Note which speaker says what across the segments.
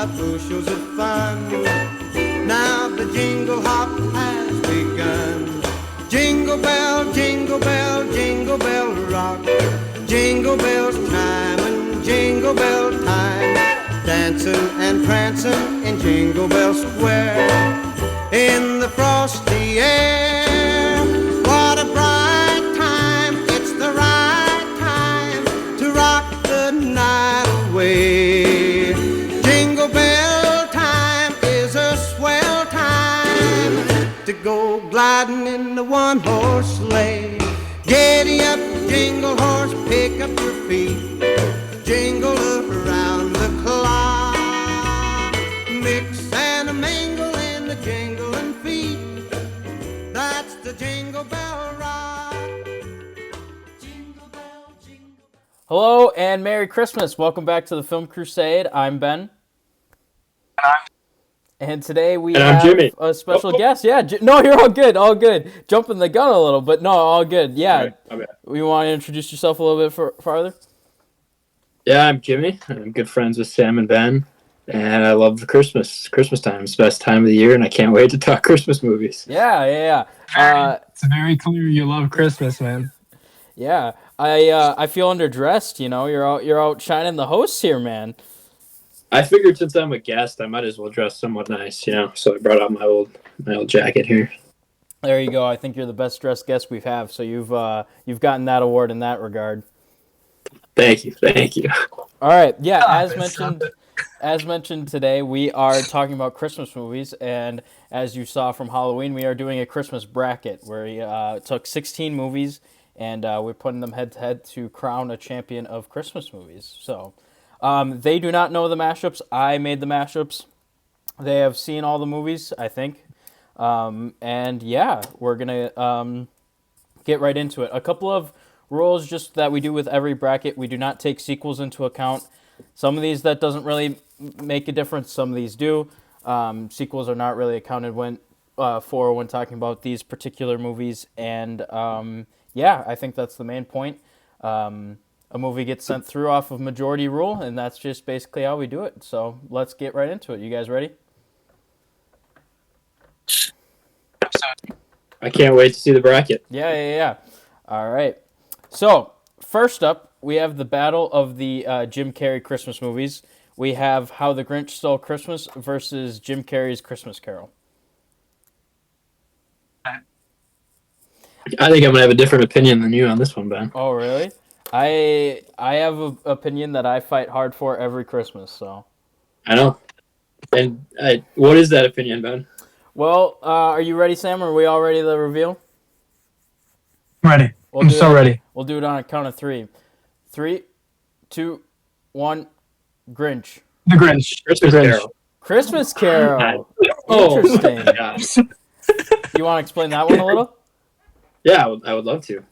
Speaker 1: of bushels of fun. Now the jingle hop has begun. Jingle bell, jingle bell, jingle bell rock. Jingle bells chime and jingle bell time. Dancing and prancing in Jingle Bell Square. In the frosty air, what a bright time. It's the right time to rock the night away. Jingle bell time is a swell time to go gliding in the one-horse sleigh. Giddy up, jingle horse, pick up your feet. Jingle around the clock. Mix and a mingle in the jingling feet. That's the Jingle Bell Rock. Jingle bell, jingle bell.
Speaker 2: Hello and Merry Christmas. Welcome back to the Film Crusade. I'm Ben. And today we
Speaker 3: And I'm
Speaker 2: have
Speaker 3: Jimmy.
Speaker 2: a special guest. Yeah, no, you're all good, all good. Jumping the gun a little, but no, all good. Yeah.
Speaker 3: Okay.
Speaker 2: We want to introduce yourself a little bit farther?
Speaker 3: Yeah, I'm Jimmy. I'm good friends with Sam and Ben, and I love the Christmas time. It's the best time of the year, and I can't wait to talk Christmas movies.
Speaker 2: Yeah.
Speaker 4: It's very clear you love Christmas, man.
Speaker 2: Yeah. I feel underdressed, you know. You're out shining the hosts here, man.
Speaker 3: I figured since I'm a guest, I might as well dress somewhat nice, So I brought out my old jacket here.
Speaker 2: There you go. I think you're the best dressed guest we've had, so you've gotten that award in that regard.
Speaker 3: Thank you.
Speaker 2: All right, yeah.
Speaker 4: Stop it.
Speaker 2: As mentioned today, we are talking about Christmas movies, and as you saw from Halloween, we are doing a Christmas bracket where we took 16 movies and we're putting them head to head to crown a champion of Christmas movies. So they do not know the mashups. I made the mashups. They have seen all the movies, I think, and yeah, we're gonna get right into it. A couple of rules just that we do with every bracket. We do not take sequels into account. Some of these that doesn't really make a difference. Some of these do. Sequels are not really accounted for when talking about these particular movies. And yeah, I think that's the main point. A movie gets sent through off of majority rule, and that's just basically how we do it. So let's get right into it. You guys ready?
Speaker 3: I can't wait to see the bracket.
Speaker 2: Yeah. All right. So, first up, we have the battle of the Jim Carrey Christmas movies. We have How the Grinch Stole Christmas versus Jim Carrey's Christmas Carol.
Speaker 3: I think I'm going to have a different opinion than you on this one, Ben.
Speaker 2: Oh, really? I have an opinion that I fight hard for every Christmas, so.
Speaker 3: I know. And what is that opinion, Ben?
Speaker 2: Well, are you ready, Sam? Are we all ready to reveal?
Speaker 4: I'm ready. I'm so ready.
Speaker 2: We'll do it on a count of three. 3, 2, 1, Grinch.
Speaker 4: The Grinch.
Speaker 3: Christmas Carol.
Speaker 2: Christmas Carol.
Speaker 3: Oh,
Speaker 2: Interesting.
Speaker 3: my gosh.
Speaker 2: You want to explain that one a little?
Speaker 3: Yeah, I would love to.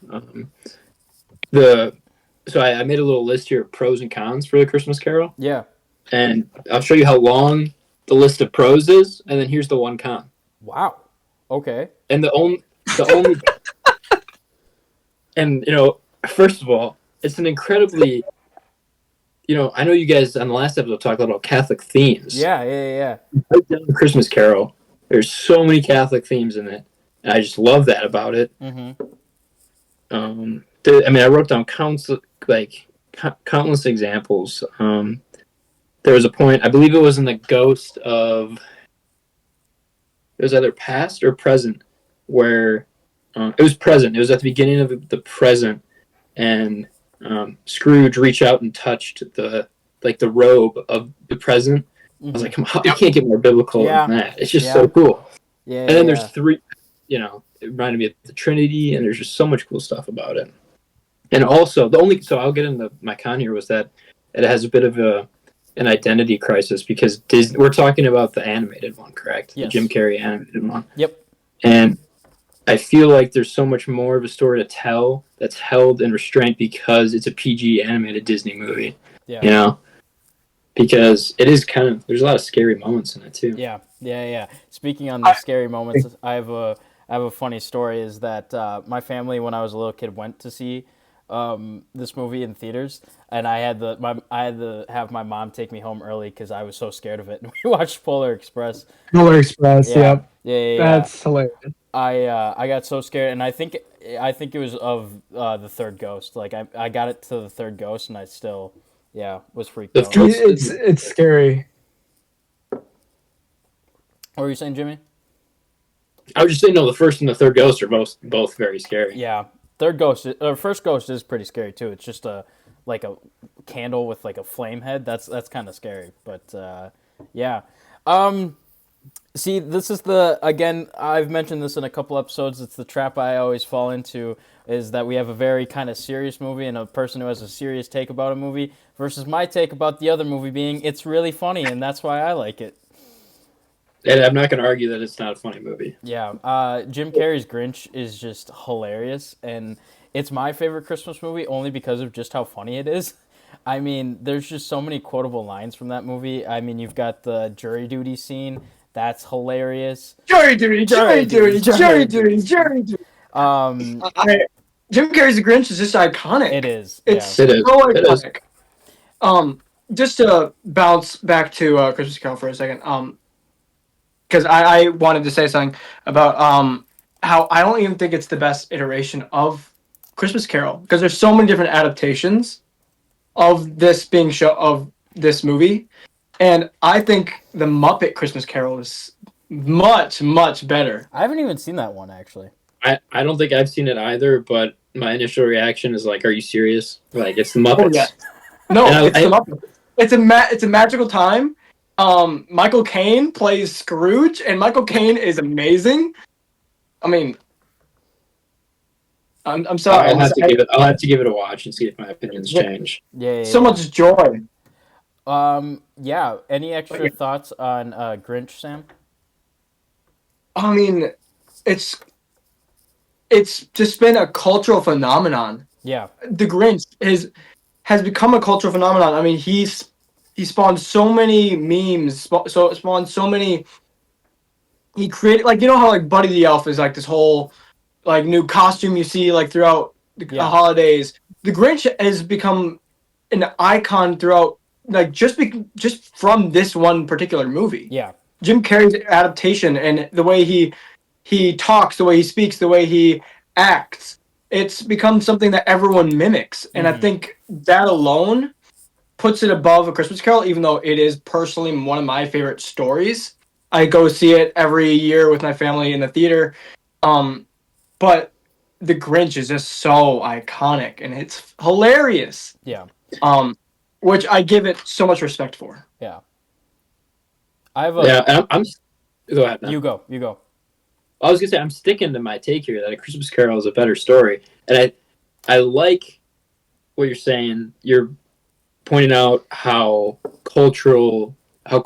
Speaker 3: So I made a little list here of pros and cons for the Christmas Carol.
Speaker 2: Yeah.
Speaker 3: And I'll show you how long the list of pros is, and then here's the one con.
Speaker 2: Wow. Okay.
Speaker 3: And the only and first of all, it's an incredibly I know you guys on the last episode talked about Catholic themes.
Speaker 2: Yeah.
Speaker 3: Right down to Christmas Carol, there's so many Catholic themes in it, and I just love that about it.
Speaker 2: Mm-hmm.
Speaker 3: I wrote down countless examples. There was a point, I believe it was in the Ghost of, it was either past or present, where it was present. It was at the beginning of the present, and Scrooge reached out and touched the robe of the present.
Speaker 2: Mm-hmm.
Speaker 3: I was like, you can't get more biblical than that. It's just so cool.
Speaker 2: Yeah.
Speaker 3: And then there's three, it reminded me of the Trinity, and there's just so much cool stuff about it. And also, so I'll get into my con here, was that it has a bit of an identity crisis, because Disney, we're talking about the animated one, correct?
Speaker 2: Yes.
Speaker 3: The Jim Carrey animated one.
Speaker 2: Yep.
Speaker 3: And I feel like there's so much more of a story to tell that's held in restraint because it's a PG animated Disney movie.
Speaker 2: Yeah.
Speaker 3: Because it is there's a lot of scary moments in it too.
Speaker 2: Yeah. Speaking on the scary moments, I have a funny story. Is that my family, when I was a little kid, went to see this movie in theaters, and I had to have my mom take me home early because I was so scared of it. We watched Polar Express.
Speaker 4: Polar Express.
Speaker 2: Yeah,
Speaker 4: Yep.
Speaker 2: yeah.
Speaker 4: That's hilarious.
Speaker 2: I got so scared, and I think it was of the third ghost. Like I got it to the third ghost, and I still was freaked
Speaker 3: The
Speaker 2: out.
Speaker 3: first-
Speaker 4: It's scary.
Speaker 2: What were you saying, Jimmy?
Speaker 3: I was just saying, no, the first and the third ghost are both very scary.
Speaker 2: Yeah, first ghost is pretty scary too. It's just a candle with like a flame head. That's kind of scary. But yeah. See, this is again, I've mentioned this in a couple episodes. It's the trap I always fall into, is that we have a very kind of serious movie and a person who has a serious take about a movie versus my take about the other movie being it's really funny, and that's why I like it.
Speaker 3: And I'm not going to argue that it's not a funny movie.
Speaker 2: Yeah, Jim Carrey's Grinch is just hilarious, and it's my favorite Christmas movie only because of just how funny it is. I mean, there's just so many quotable lines from that movie. I mean, you've got the jury duty scene. That's hilarious.
Speaker 5: Jury duty. Jim Carrey's The Grinch is just iconic.
Speaker 2: It is.
Speaker 5: It's
Speaker 2: Yeah.
Speaker 3: It is.
Speaker 5: so
Speaker 3: It is.
Speaker 5: iconic. Just to bounce back to Christmas Carol for a second. Because I wanted to say something about how I don't even think it's the best iteration of Christmas Carol, because there's so many different adaptations of this movie, and I think the Muppet Christmas Carol is much, much better.
Speaker 2: I haven't even seen that one, actually.
Speaker 3: I don't think I've seen it either, but my initial reaction is like, are you serious? Like, it's the Muppets.
Speaker 5: Oh, yeah. No,
Speaker 3: And
Speaker 5: it's the Muppet. It's a magical time. Michael Caine plays Scrooge, and Michael Caine is amazing. I mean, I'm sorry.
Speaker 3: I'll have to give it a watch and see if my opinions change.
Speaker 2: Yeah.
Speaker 5: So much joy.
Speaker 2: Yeah. Any extra thoughts on Grinch, Sam?
Speaker 5: I mean, it's just been a cultural phenomenon.
Speaker 2: Yeah.
Speaker 5: The Grinch has become a cultural phenomenon. I mean, he spawned so many memes. Spawned so many. He created, like, you know how like Buddy the Elf is like this whole like new costume you see like throughout the holidays. The Grinch has become an icon throughout, like just from this one particular movie.
Speaker 2: Yeah.
Speaker 5: Jim Carrey's adaptation and the way he talks, the way he speaks, the way he acts, it's become something that everyone mimics. And I think that alone puts it above A Christmas Carol, even though it is personally one of my favorite stories. I go see it every year with my family in the theater. But The Grinch is just so iconic and it's hilarious.
Speaker 2: Yeah.
Speaker 5: Which I give it so much respect for.
Speaker 2: Yeah.
Speaker 3: I'm go ahead, man.
Speaker 2: You go.
Speaker 3: I was gonna say I'm sticking to my take here that A Christmas Carol is a better story, and I like what you're saying. You're pointing out how much of a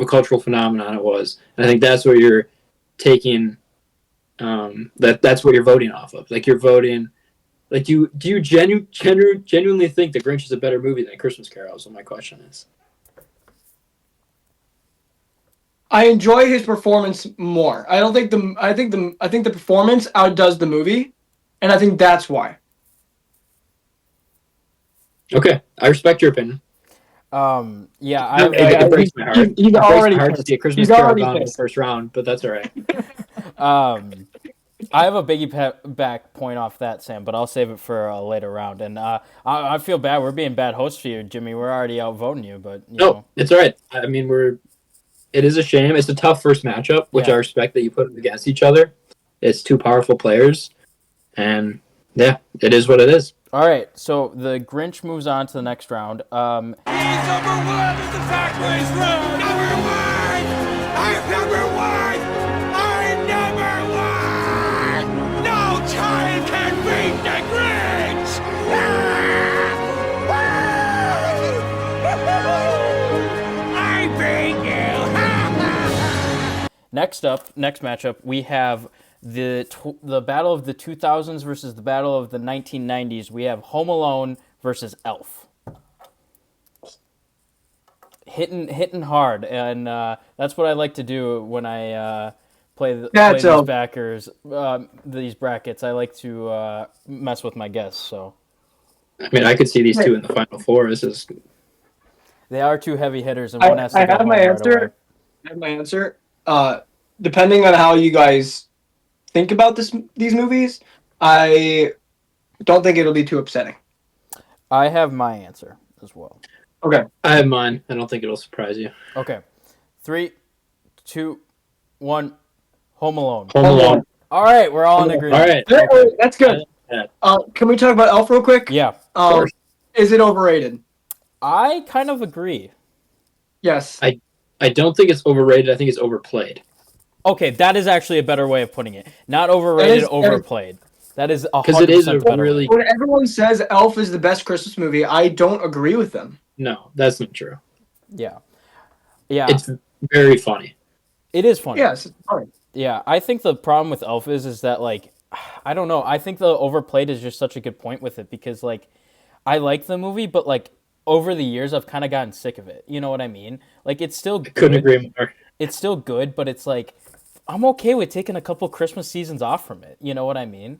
Speaker 3: cultural phenomenon it was, and I think that's what you're taking. That's what you're voting off of. Like, you're voting. Like, do you genuinely think The Grinch is a better movie than A Christmas Carol? So my question is.
Speaker 5: I enjoy his performance more. I think the performance outdoes the movie, and I think that's why.
Speaker 3: Okay, I respect your opinion.
Speaker 2: Yeah,
Speaker 3: It breaks my heart.
Speaker 5: He's
Speaker 3: It breaks
Speaker 5: already
Speaker 3: my heart to
Speaker 5: pissed.
Speaker 3: see A Christmas
Speaker 5: He's
Speaker 3: Carol
Speaker 5: already
Speaker 3: gone in the
Speaker 5: pissed.
Speaker 3: first round, but that's all right.
Speaker 2: I have a back point off that, Sam, but I'll save it for a later round. And I feel bad. We're being bad hosts for you, Jimmy. We're already outvoting you, but you know.
Speaker 3: It's all right. I mean, it is a shame. It's a tough first matchup, which I respect that you put them against each other. It's two powerful players, and yeah, it is what it is.
Speaker 2: All right, so the Grinch moves on to the next round.
Speaker 6: He's number one in the fact race room. Number one. I'm number one. I'm number one. No child can beat the Grinch. I beat you.
Speaker 2: Next matchup, we have the battle of the 2000s versus the battle of the 1990s. We have Home Alone versus Elf. Hitting hard, and that's what I like to do when I play these
Speaker 5: so-
Speaker 2: backers, these brackets. I like to mess with my guests, so
Speaker 3: I mean, I could see these two in the final four. This is
Speaker 2: they are two heavy hitters, and one has to
Speaker 5: I
Speaker 2: go
Speaker 5: have
Speaker 2: home
Speaker 5: my
Speaker 2: right
Speaker 5: answer.
Speaker 2: away.
Speaker 5: I have my answer. Depending on how you guys think about these movies, I don't think it'll be too upsetting.
Speaker 2: I have my answer as well.
Speaker 5: Okay.
Speaker 3: I have mine. I don't think it'll surprise you.
Speaker 2: Okay, 3, 2, 1. Home Alone.
Speaker 3: Home Alone.
Speaker 2: All right, we're all in agreement.
Speaker 3: All right.
Speaker 5: Yeah, that's good.
Speaker 3: Yeah.
Speaker 5: Can we talk about Elf real quick?
Speaker 2: Yeah,
Speaker 3: course.
Speaker 5: Is it overrated?
Speaker 2: I kind of agree.
Speaker 5: Yes.
Speaker 3: I don't think it's overrated. I think it's overplayed.
Speaker 2: Okay, that is actually a better way of putting it. Not overrated, overplayed. That is 100%
Speaker 3: Because it is a
Speaker 2: better
Speaker 3: really
Speaker 2: way.
Speaker 5: When everyone says Elf is the best Christmas movie, I don't agree with them.
Speaker 3: no. That's not true.
Speaker 2: Yeah. Yeah,
Speaker 3: It's very funny.
Speaker 2: it is funny.
Speaker 5: Yes, it's fine.
Speaker 2: Yeah, I think the problem with Elf is that, like, I don't know. I think the overplayed is just such a good point with it because, like, I like the movie, but, like, over the years, I've kind of gotten sick of it. You know what I mean? Like, it's still good.
Speaker 3: Couldn't agree more.
Speaker 2: It's still good, but it's like, I'm okay with taking a couple Christmas seasons off from it. You know what I mean?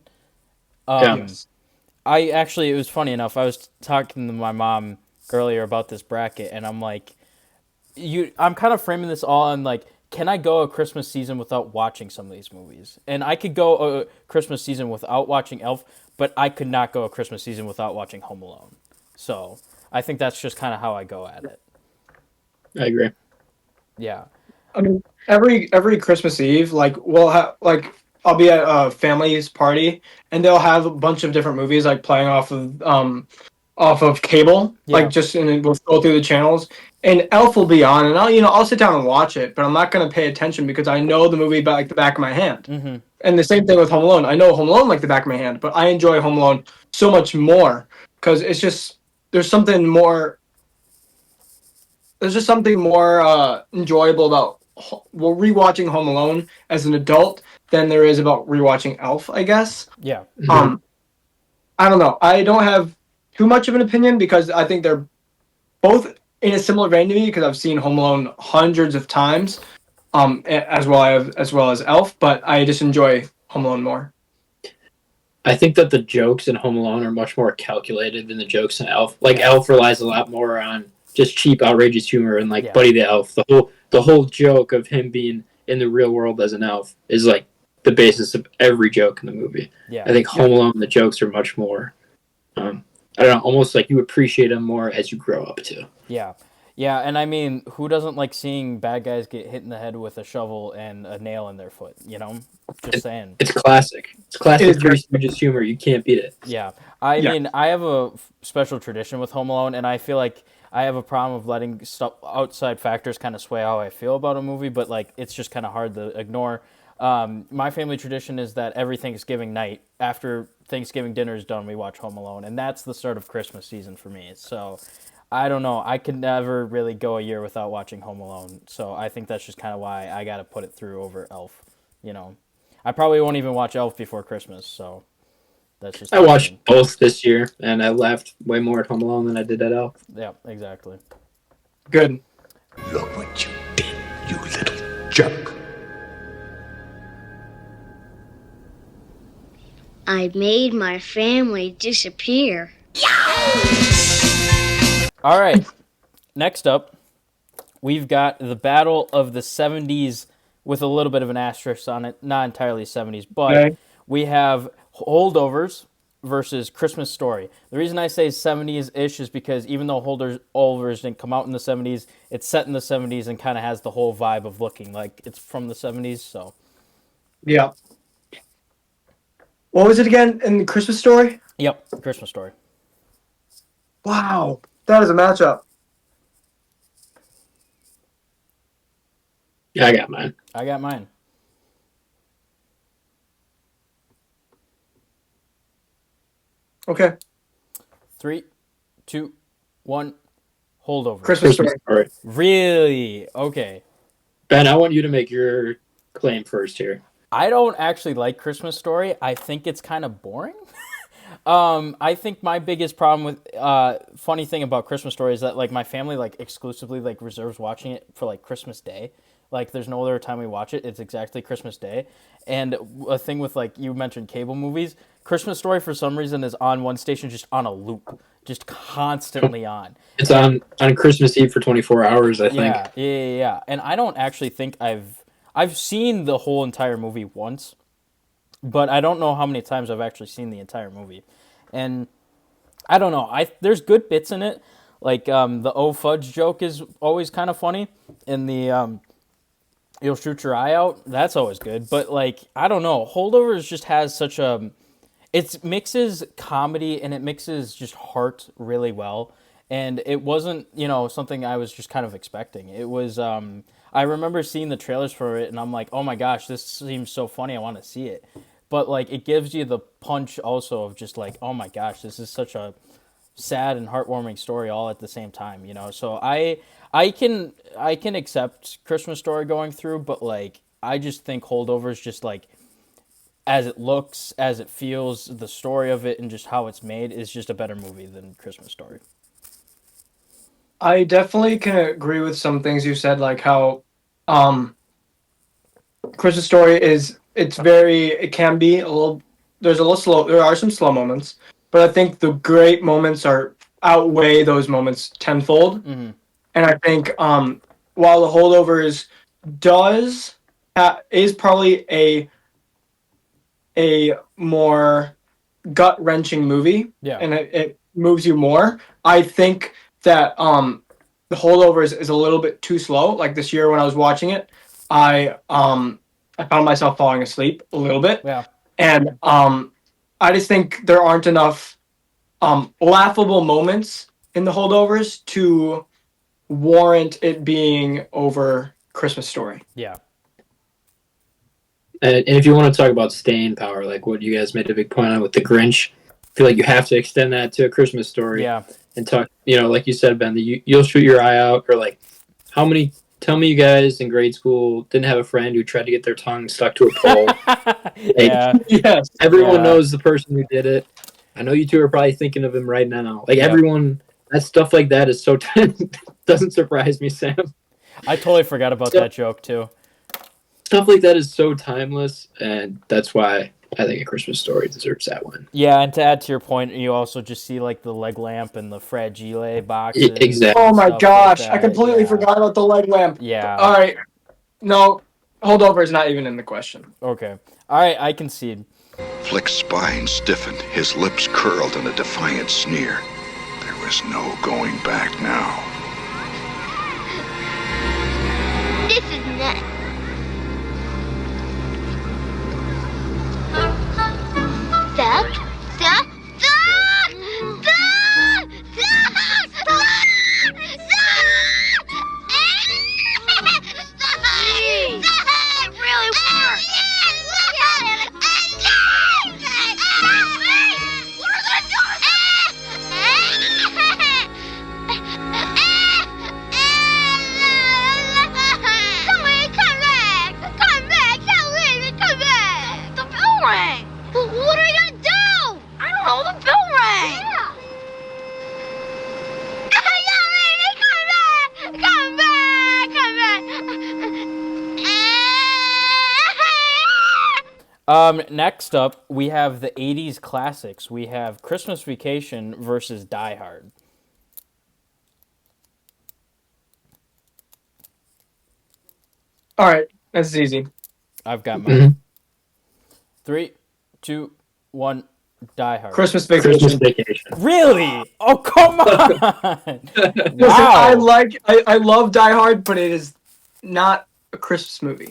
Speaker 3: Yeah.
Speaker 2: It was funny enough. I was talking to my mom earlier about this bracket, and I'm like, I'm kind of framing this all on, like, can I go a Christmas season without watching some of these movies? And I could go a Christmas season without watching Elf, but I could not go a Christmas season without watching Home Alone. So I think that's just kind of how I go at it.
Speaker 3: I agree.
Speaker 2: Yeah.
Speaker 5: I mean, every Christmas Eve, like we'll have like I'll be at a family's party, and they'll have a bunch of different movies like playing off of cable,
Speaker 2: Yeah.
Speaker 5: like just and we'll scroll through the channels, and Elf will be on, and I'll sit down and watch it, but I'm not gonna pay attention because I know the movie like the back of my hand.
Speaker 2: Mm-hmm.
Speaker 5: And the same thing with Home Alone. I know Home Alone like the back of my hand, but I enjoy Home Alone so much more because it's just there's something more. There's just something more enjoyable about rewatching Home Alone as an adult than there is about rewatching Elf, I guess.
Speaker 2: Yeah.
Speaker 5: I don't know. I don't have too much of an opinion because I think they're both in a similar vein to me because I've seen Home Alone hundreds of times, as well as Elf. But I just enjoy Home Alone more.
Speaker 3: I think that the jokes in Home Alone are much more calculated than the jokes in Elf. Like Elf relies a lot more on just cheap, outrageous humor, and like Buddy the Elf. The whole joke of him being in the real world as an elf is like the basis of every joke in the movie.
Speaker 2: Yeah.
Speaker 3: I think Home Alone, the jokes are much more. I don't know, almost like you appreciate them more as you grow up too.
Speaker 2: Yeah. Yeah, and I mean, who doesn't like seeing bad guys get hit in the head with a shovel and a nail in their foot, you know? Just saying.
Speaker 3: It's classic. It's classic
Speaker 5: It is
Speaker 3: Three Stooges humor. You can't beat it.
Speaker 2: Yeah. I mean, I have a special tradition with Home Alone, and I feel like I have a problem of letting stuff, outside factors kind of sway how I feel about a movie, but, like, it's just kind of hard to ignore. My family tradition is that every Thanksgiving night, after Thanksgiving dinner is done, we watch Home Alone, and that's the start of Christmas season for me. So I don't know. I could never really go a year without watching Home Alone, so I think that's just kind of why I got to put it through over Elf, you know. I probably won't even watch Elf before Christmas, so that's just...
Speaker 3: I watched both this year, and I laughed way more at Home Alone than I did at Elf.
Speaker 2: Yeah, exactly.
Speaker 5: Good.
Speaker 6: Look what you did, you little jerk.
Speaker 7: I made my family disappear.
Speaker 2: All right. Next up, we've got the Battle of the 70s with a little bit of an asterisk on it. Not entirely 70s, but we have Holdovers versus Christmas Story. The reason I say 70s-ish is because even though Holdovers didn't come out in the 70s, it's set in the 70s and kind of has the whole vibe of looking like it's from the 70s, so...
Speaker 5: Yeah. What was it again in the Christmas Story?
Speaker 2: Yep, Christmas Story.
Speaker 5: Wow, that is a matchup.
Speaker 3: Yeah, I got mine.
Speaker 2: I got mine.
Speaker 5: Okay.
Speaker 2: 3, 2, 1, Holdovers.
Speaker 5: Christmas Story.
Speaker 3: Story.
Speaker 2: Really? Okay.
Speaker 3: Ben, I want you to make your claim first here.
Speaker 2: I don't actually like Christmas Story. I think it's kind of boring. I think my biggest problem with funny thing about Christmas Story is that like my family like exclusively like reserves watching it for like Christmas Day, Like, there's no other time we watch it. It's exactly Christmas Day. And a thing with, like, you mentioned cable movies. Christmas Story, for some reason, is on one station just on a loop, just constantly on.
Speaker 3: It's on Christmas Eve for 24 hours, I think.
Speaker 2: Yeah. And I don't actually think I've seen the whole entire movie once, but I don't know how many times I've actually seen the entire movie. And I don't know. There's good bits in it. Like, the "Oh fudge" joke is always kind of funny, and the "You'll shoot your eye out," that's always good. But, like, I don't know. Holdovers just has such a... It mixes comedy and it mixes just heart really well. And it wasn't, something I was just kind of expecting. It was, I remember seeing the trailers for it and I'm like, oh my gosh, this seems so funny. I want to see it. But, like, it gives you the punch also of just like, oh my gosh, this is such a sad and heartwarming story all at the same time, So I can accept Christmas Story going through, but, like, I just think Holdovers just, like, as it looks, as it feels, the story of it and just how it's made is just a better movie than Christmas Story.
Speaker 5: I definitely can agree with some things you said, like how Christmas Story it can be a little, there's a little slow, there are some slow moments, but I think the great moments outweigh those moments tenfold.
Speaker 2: Mm-hmm.
Speaker 5: And I think while the Holdovers is probably a more gut-wrenching movie,
Speaker 2: Yeah.
Speaker 5: and it moves you more. I think that the Holdovers is a little bit too slow. Like this year when I was watching it, I found myself falling asleep a little bit.
Speaker 2: Yeah.
Speaker 5: And I just think there aren't enough laughable moments in the Holdovers to warrant it being over Christmas Story.
Speaker 2: Yeah.
Speaker 3: And if you want to talk about staying power, like what you guys made a big point on with the Grinch, I feel like you have to extend that to A Christmas Story.
Speaker 2: Yeah.
Speaker 3: And talk, like you said, Ben, you'll shoot your eye out, or like, tell me you guys in grade school didn't have a friend who tried to get their tongue stuck to a pole.
Speaker 2: Yeah.
Speaker 5: Yes.
Speaker 3: Everyone knows the person who did it. I know you two are probably thinking of him right now. Like, everyone, that stuff like that is so, doesn't surprise me, Sam.
Speaker 2: I totally forgot about that joke too.
Speaker 3: Stuff like that is so timeless, and that's why I think A Christmas Story deserves that one.
Speaker 2: Yeah, and to add to your point, you also just see like the leg lamp and the fragile boxes.
Speaker 3: Exactly.
Speaker 5: Oh my gosh,
Speaker 2: like
Speaker 5: I completely forgot about the leg lamp.
Speaker 2: Yeah.
Speaker 5: All right. No, Holdover is not even in the question.
Speaker 2: Okay. All right, I concede.
Speaker 8: Flick's spine stiffened, his lips curled in a defiant sneer. There was no going back now.
Speaker 7: This is nuts. Stop! Stop! Stop! Stop! Stop! It really works! Look at it! What are they Come back! Come back! The bell rang! What are you gonna do? I don't know, the bell rang! Yeah. Come back!
Speaker 2: Next up, we have the 80s classics. We have Christmas Vacation versus Die Hard.
Speaker 5: All right, that's easy.
Speaker 2: I've got mine. 3, 2, 1, Die Hard.
Speaker 5: Christmas Vacation.
Speaker 3: Christmas Vacation.
Speaker 2: Really? Oh, come on!
Speaker 5: Listen,
Speaker 2: Wow.
Speaker 5: I love Die Hard, but it is not a Christmas movie.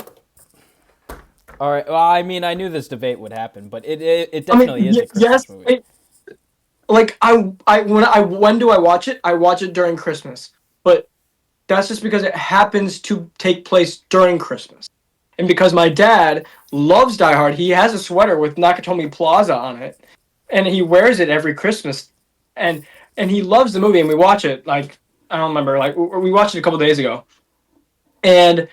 Speaker 2: All right. Well, I mean, I knew this debate would happen, but it definitely is a Christmas movie.
Speaker 5: When do I watch it? I watch it during Christmas, but that's just because it happens to take place during Christmas, and because my dad loves Die Hard. He has a sweater with Nakatomi Plaza on it, and he wears it every Christmas, and he loves the movie, and we watch it. Like, I don't remember, like we watched it a couple days ago, and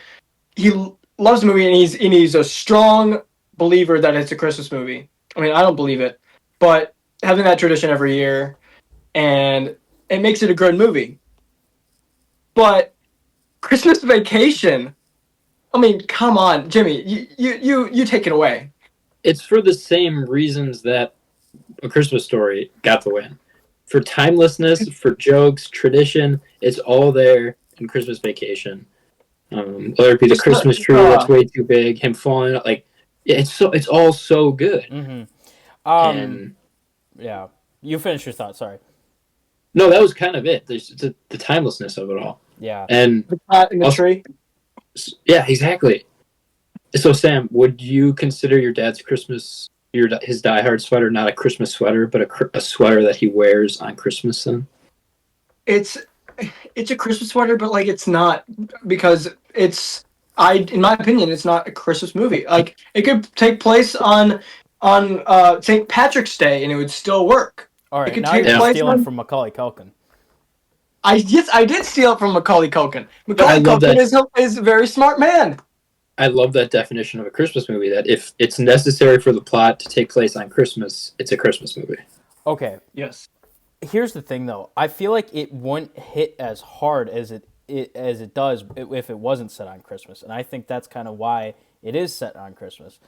Speaker 5: he loves the movie, and he's a strong believer that it's a Christmas movie. I mean, I don't believe it, but having that tradition every year, and it makes it a good movie. But Christmas Vacation I mean, come on, Jimmy, you take it away.
Speaker 3: It's for the same reasons that A Christmas Story got the win. For timelessness, for jokes, tradition, it's all there in Christmas Vacation. Whether it be the Christmas tree that's way too big, him falling, like, yeah, it's all so good.
Speaker 2: Mm-hmm.
Speaker 3: And
Speaker 2: Yeah, you finish your thought. Sorry.
Speaker 3: no, that was kind of it. There's the timelessness of it all.
Speaker 2: Yeah.
Speaker 3: And
Speaker 5: The cat in the tree.
Speaker 3: yeah, exactly. So Sam, would you consider your dad's his Die Hard sweater not a Christmas sweater, but a sweater that he wears on Christmas? Then
Speaker 5: It's a Christmas sweater, but like it's not, because in my opinion, it's not a Christmas movie. Like it could take place on St. Patrick's Day and it would still work.
Speaker 2: All
Speaker 5: It
Speaker 2: right,
Speaker 5: could
Speaker 2: now
Speaker 5: take
Speaker 2: you're
Speaker 5: place
Speaker 2: stealing
Speaker 5: on-
Speaker 2: from Macaulay Culkin.
Speaker 5: I did steal it from Macaulay Culkin.
Speaker 3: I
Speaker 5: Macaulay
Speaker 3: love
Speaker 5: Culkin is a very smart man.
Speaker 3: I love that definition of a Christmas movie. That if it's necessary for the plot to take place on Christmas, it's a Christmas movie.
Speaker 2: Okay,
Speaker 5: Yes.
Speaker 2: here's the thing though. I feel like it wouldn't hit as hard as it does if it wasn't set on Christmas, and I think that's kind of why it is set on Christmas.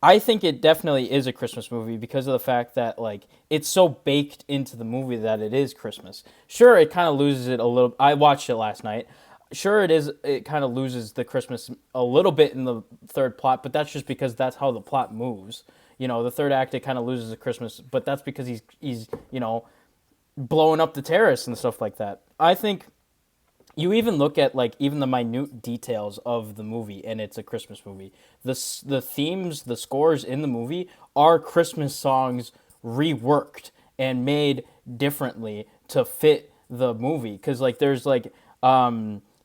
Speaker 2: I think it definitely is a Christmas movie because of the fact that like it's so baked into the movie that it is Christmas. Sure, it kind of loses it a little. I watched it last night. Sure, it kind of loses the Christmas a little bit in the third plot, but that's just because that's how the plot moves. You know, the third act, it kind of loses the Christmas, but that's because he's blowing up the terrorists and stuff like that. I think you even look at like even the minute details of the movie, and it's a Christmas movie. The themes, the scores in the movie are Christmas songs reworked and made differently to fit the movie. Because like there's like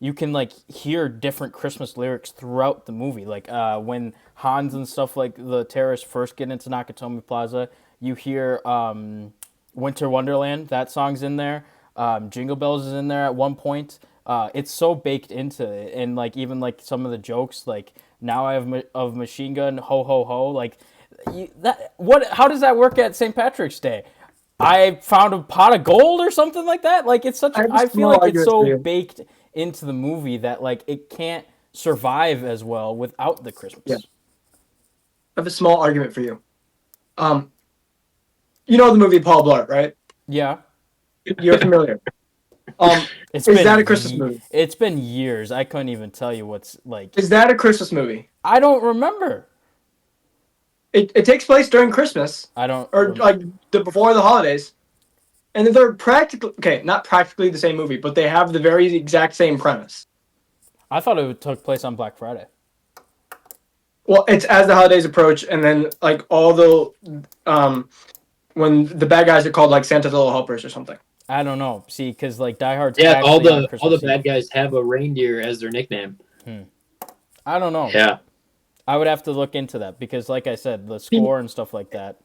Speaker 2: you can like hear different Christmas lyrics throughout the movie. Like when Hans and stuff like the terrorists first get into Nakatomi Plaza, you hear Winter Wonderland. That song's in there. Jingle Bells is in there at one point. It's so baked into it, and like even like some of the jokes, like now I have of machine gun, ho ho ho, like how does that work at St. Patrick's Day? I found a pot of gold or something like that. Like it's such. I feel like it's so baked into the movie that like it can't survive as well without the Christmas.
Speaker 5: Yeah. I have a small argument for you. You know the movie Paul Blart, right?
Speaker 2: Yeah.
Speaker 5: You're familiar. Is that a Christmas movie?
Speaker 2: It's been years. I couldn't even tell you what's like.
Speaker 5: Is that a Christmas movie?
Speaker 2: I don't remember.
Speaker 5: It takes place during Christmas.
Speaker 2: I don't.
Speaker 5: Or like before the holidays. And they're not practically the same movie, but they have the very exact same premise.
Speaker 2: I thought it took place on Black Friday.
Speaker 5: Well, it's as the holidays approach, and then like all the when the bad guys are called like Santa's Little Helpers or something.
Speaker 2: I don't know. See, because like Die Hard's
Speaker 3: all
Speaker 2: actually on
Speaker 3: the
Speaker 2: Christmas
Speaker 3: bad
Speaker 2: Eve.
Speaker 3: guys have a reindeer as their nickname.
Speaker 2: I don't know.
Speaker 3: Yeah,
Speaker 2: I would have to look into that because, like I said, the score and stuff like that.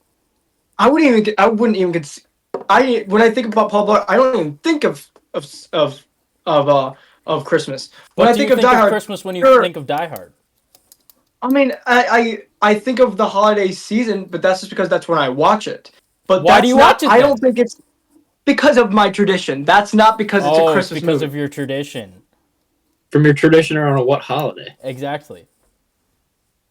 Speaker 5: I wouldn't even when I think about Paul Blart, I don't even think of Christmas. When
Speaker 2: What
Speaker 5: I
Speaker 2: do you
Speaker 5: think of Die Hard,
Speaker 2: Christmas when you think of Die Hard?
Speaker 5: I mean, I think of the holiday season, but that's just because that's when I watch it. But
Speaker 2: Why do you watch it
Speaker 5: I
Speaker 2: then?
Speaker 5: don't think it's because of my tradition. That's not because it's a Christmas
Speaker 2: because
Speaker 5: movie.
Speaker 2: of your tradition.
Speaker 3: from your tradition or on what holiday?
Speaker 2: Exactly.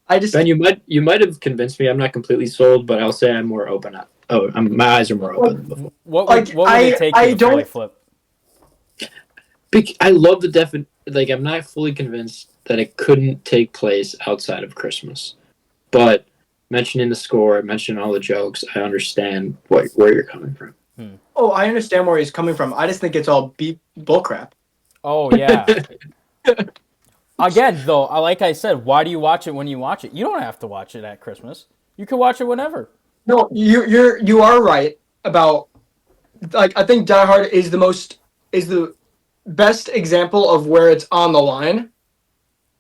Speaker 3: Ben, you might have convinced me. I'm not completely sold, but I'll say I'm more open. My eyes are more open than before.
Speaker 2: What would it take you to fully flip?
Speaker 3: I love the like I'm not fully convinced that it couldn't take place outside of Christmas, but mentioning the score, mentioning all the jokes, I understand where you're coming from.
Speaker 5: Oh, I understand where he's coming from. I just think it's all bullcrap.
Speaker 2: Oh yeah. Again, though, like I said, why do you watch it when you watch it? You don't have to watch it at Christmas. You can watch it whenever.
Speaker 5: No, you are right about, like, I think Die Hard is the best example of where it's on the line.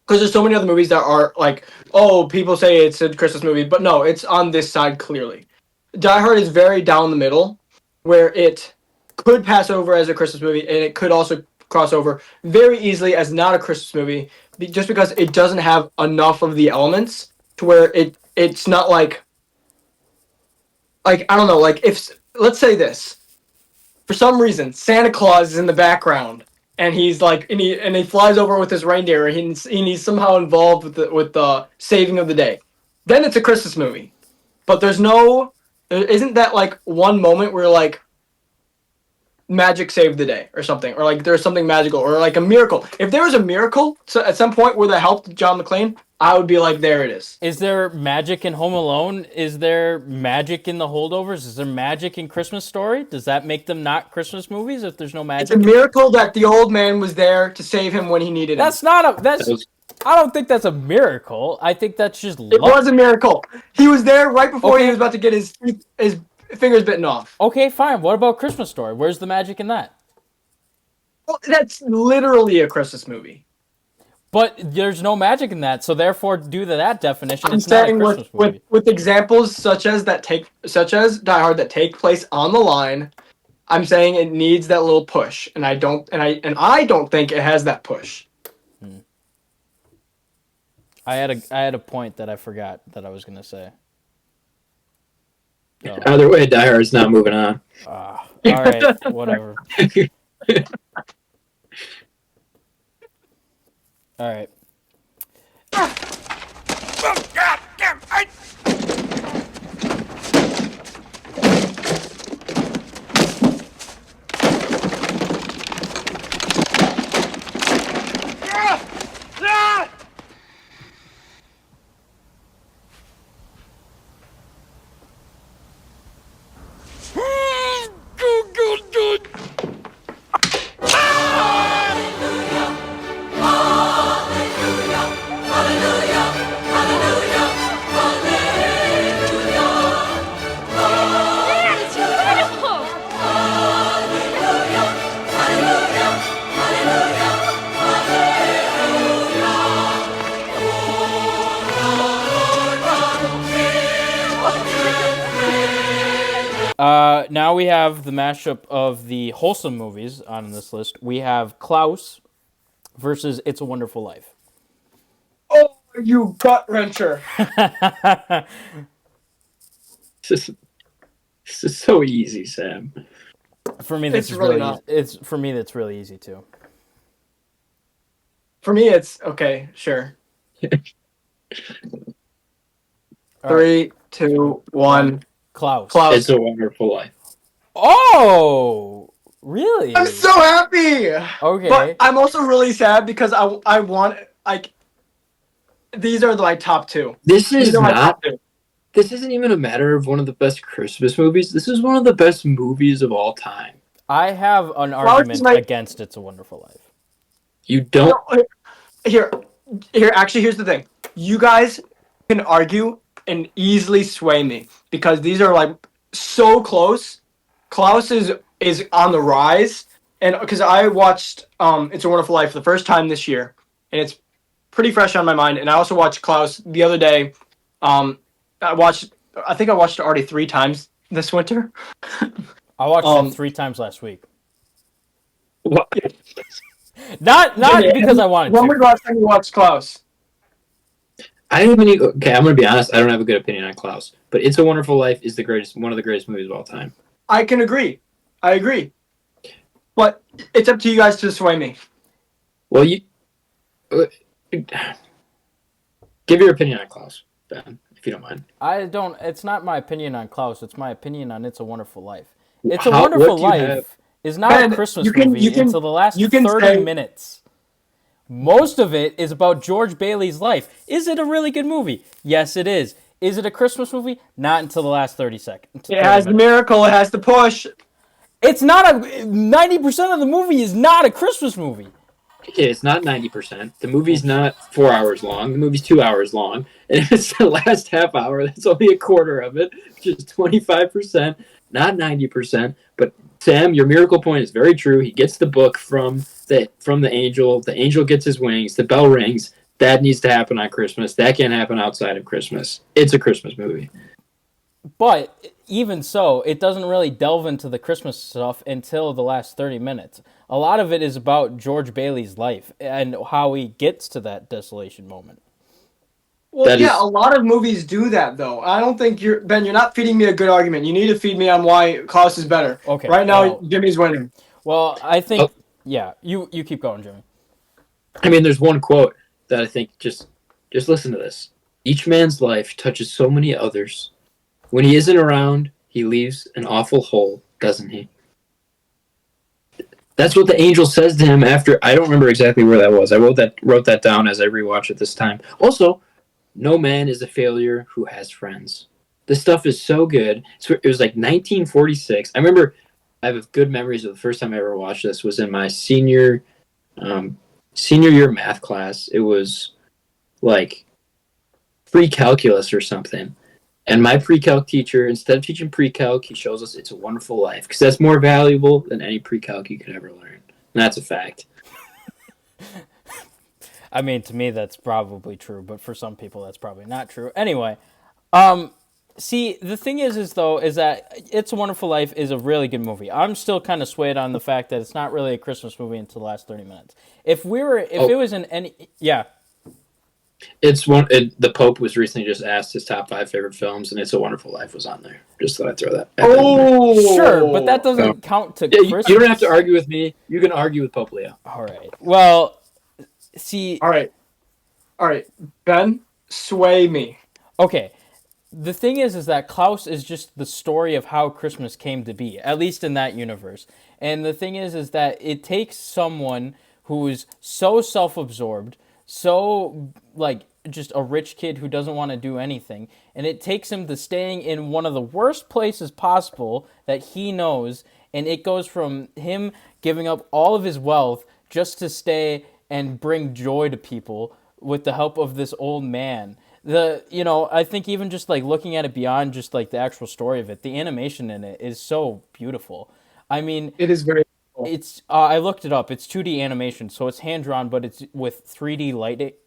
Speaker 5: Because there's so many other movies that are like, oh, people say it's a Christmas movie, but no, it's on this side clearly. Die Hard is very down the middle, where it could pass over as a Christmas movie, and it could also cross over very easily as not a Christmas movie, just because it doesn't have enough of the elements to where it's not like I don't know, like if, let's say this, for some reason, Santa Claus is in the background, and he's like, and he flies over with his reindeer, and he's somehow involved with the saving of the day. Then it's a Christmas movie, but there isn't that like one moment where like magic saved the day or something, or like there's something magical or like a miracle. If there was a miracle at some point where that helped John McClane, I would be like, there it is.
Speaker 2: Is there magic in Home Alone? Is there magic in The Holdovers? Is there magic in Christmas Story? Does that make them not Christmas movies if there's no magic?
Speaker 5: It's a miracle that the old man was there to save him when he needed him.
Speaker 2: I don't think that's a miracle. I think that's just luck.
Speaker 5: It was a miracle. He was there right before he was about to get his fingers bitten off.
Speaker 2: Okay, fine. What about Christmas Story? Where's the magic in that?
Speaker 5: Well, that's literally a Christmas movie.
Speaker 2: But there's no magic in that, so therefore, due to that definition, it's
Speaker 5: saying
Speaker 2: not a Christmas movie.
Speaker 5: with examples such as Die Hard that take place on the line, I'm saying it needs that little push, and I don't think it has that push.
Speaker 2: I had a point that I forgot that I was gonna say. Oh.
Speaker 3: Either way, Die Hard's not moving on.
Speaker 2: All right, whatever. All right.
Speaker 6: Oh, God damn! Good.
Speaker 7: It's beautiful!
Speaker 2: Now we have the mashup of the wholesome movies on this list. We have Klaus versus It's a Wonderful Life.
Speaker 5: Oh, you gut wrencher!
Speaker 3: This is so easy, Sam.
Speaker 2: For me, that's
Speaker 5: really
Speaker 2: really
Speaker 5: not.
Speaker 2: easy. That's really easy too.
Speaker 5: For me, it's okay. Sure.
Speaker 2: All
Speaker 5: 3, 2, 1.
Speaker 2: Klaus.
Speaker 3: It's a Wonderful Life.
Speaker 2: Oh, really?
Speaker 5: I'm so happy.
Speaker 2: Okay.
Speaker 5: But I'm also really sad because I want like these are my top two.
Speaker 3: This is
Speaker 5: These are my
Speaker 3: not.
Speaker 5: top two.
Speaker 3: This isn't even a matter of one of the best Christmas movies. This is one of the best movies of all time.
Speaker 2: I have an
Speaker 5: Klaus
Speaker 2: argument
Speaker 5: is my-
Speaker 2: against It's a Wonderful Life.
Speaker 3: You don't.
Speaker 5: Here. Actually, here's the thing. You guys can argue and easily sway me because these are like so close. Klaus is on the rise, and because I watched It's a Wonderful Life for the first time this year, and it's pretty fresh on my mind. And I also watched Klaus the other day. I think I watched it already 3 times this winter.
Speaker 2: I watched it 3 times last week.
Speaker 3: What?
Speaker 2: Not because I wanted
Speaker 5: When was
Speaker 2: to.
Speaker 5: the last time you watched Klaus?
Speaker 3: I don't even. Okay, I'm gonna be honest. I don't have a good opinion on Klaus, but It's a Wonderful Life is one of the greatest movies of all time.
Speaker 5: I can agree. I agree. But it's up to you guys to sway me.
Speaker 3: Well, give your opinion on Klaus, Ben, if you don't mind.
Speaker 2: I don't. It's not my opinion on Klaus. It's my opinion on It's a Wonderful Life. It's
Speaker 3: What
Speaker 2: a Wonderful
Speaker 3: do you have?
Speaker 2: Life is not
Speaker 5: Ben,
Speaker 2: a Christmas
Speaker 5: you can-
Speaker 2: movie
Speaker 5: you can-
Speaker 2: until the last
Speaker 5: you can
Speaker 2: 30
Speaker 5: say-
Speaker 2: minutes. Most of it is about George Bailey's life. Is it a really good movie? Yes, it is. Is it a Christmas movie? Not until the last 30 seconds.
Speaker 5: It has the miracle. It has the push.
Speaker 2: It's not a 90% of the movie is not a Christmas movie.
Speaker 3: Okay, it's not 90%. The movie's not 4 hours long. The movie's 2 hours long. And if it's the last half hour, that's only a quarter of it, which is 25%, not 90%. But Sam, your miracle point is very true. He gets the book from the angel. The angel gets his wings. The bell rings. That needs to happen on Christmas. That can't happen outside of Christmas. It's a Christmas movie.
Speaker 2: But even so, it doesn't really delve into the Christmas stuff until the last 30 minutes. A lot of it is about George Bailey's life and how he gets to that desolation moment.
Speaker 5: Well,
Speaker 3: That
Speaker 5: yeah,
Speaker 3: is-
Speaker 5: a lot of movies do that, though. I don't think you're not feeding me a good argument. You need to feed me on why Klaus is better.
Speaker 2: Okay,
Speaker 5: Right now,
Speaker 2: well-
Speaker 5: Jimmy's winning.
Speaker 2: Well, I think Yeah, you keep going, Jimmy.
Speaker 3: I mean, there's one quote that I think just listen to this. Each man's life touches so many others. When he isn't around, he leaves an awful hole, doesn't he? That's what the angel says to him after. I don't remember exactly where that was. I wrote that down as I rewatched it this time. Also, no man is a failure who has friends. This stuff is so good. It was like 1946. I remember. I have good memories of the first time I ever watched this. Was in my senior year math class. It was like pre-calculus or something. And my pre-calc teacher, instead of teaching pre-calc, he shows us It's a Wonderful Life, because that's more valuable than any pre-calc you could ever learn. And that's a fact.
Speaker 2: I mean, to me, that's probably true, but for some people, that's probably not true. Anyway, see, the thing is that It's a Wonderful Life is a really good movie. I'm still kind of swayed on the fact that it's not really a Christmas movie until the last 30 minutes. If it was in any, yeah.
Speaker 3: It's one. The Pope was recently just asked his top 5 favorite films, and It's a Wonderful Life was on there. Just thought I'd throw that.
Speaker 2: Sure, but that doesn't count to Christmas.
Speaker 3: You don't have to argue with me. You can argue with Pope Leo.
Speaker 2: All right. Well, see.
Speaker 5: All right. Ben, sway me.
Speaker 2: Okay. The thing is that Klaus is just the story of how Christmas came to be, at least in that universe. And the thing is that it takes someone who is so self-absorbed, so like just a rich kid who doesn't want to do anything, and it takes him to staying in one of the worst places possible that he knows, and it goes from him giving up all of his wealth just to stay and bring joy to people with the help of this old man. I think even just like looking at it beyond just like the actual story of it, the animation in it is so beautiful. I mean,
Speaker 5: It is very.
Speaker 2: it's I looked it up. It's 2D animation, so it's hand drawn, but it's with 3D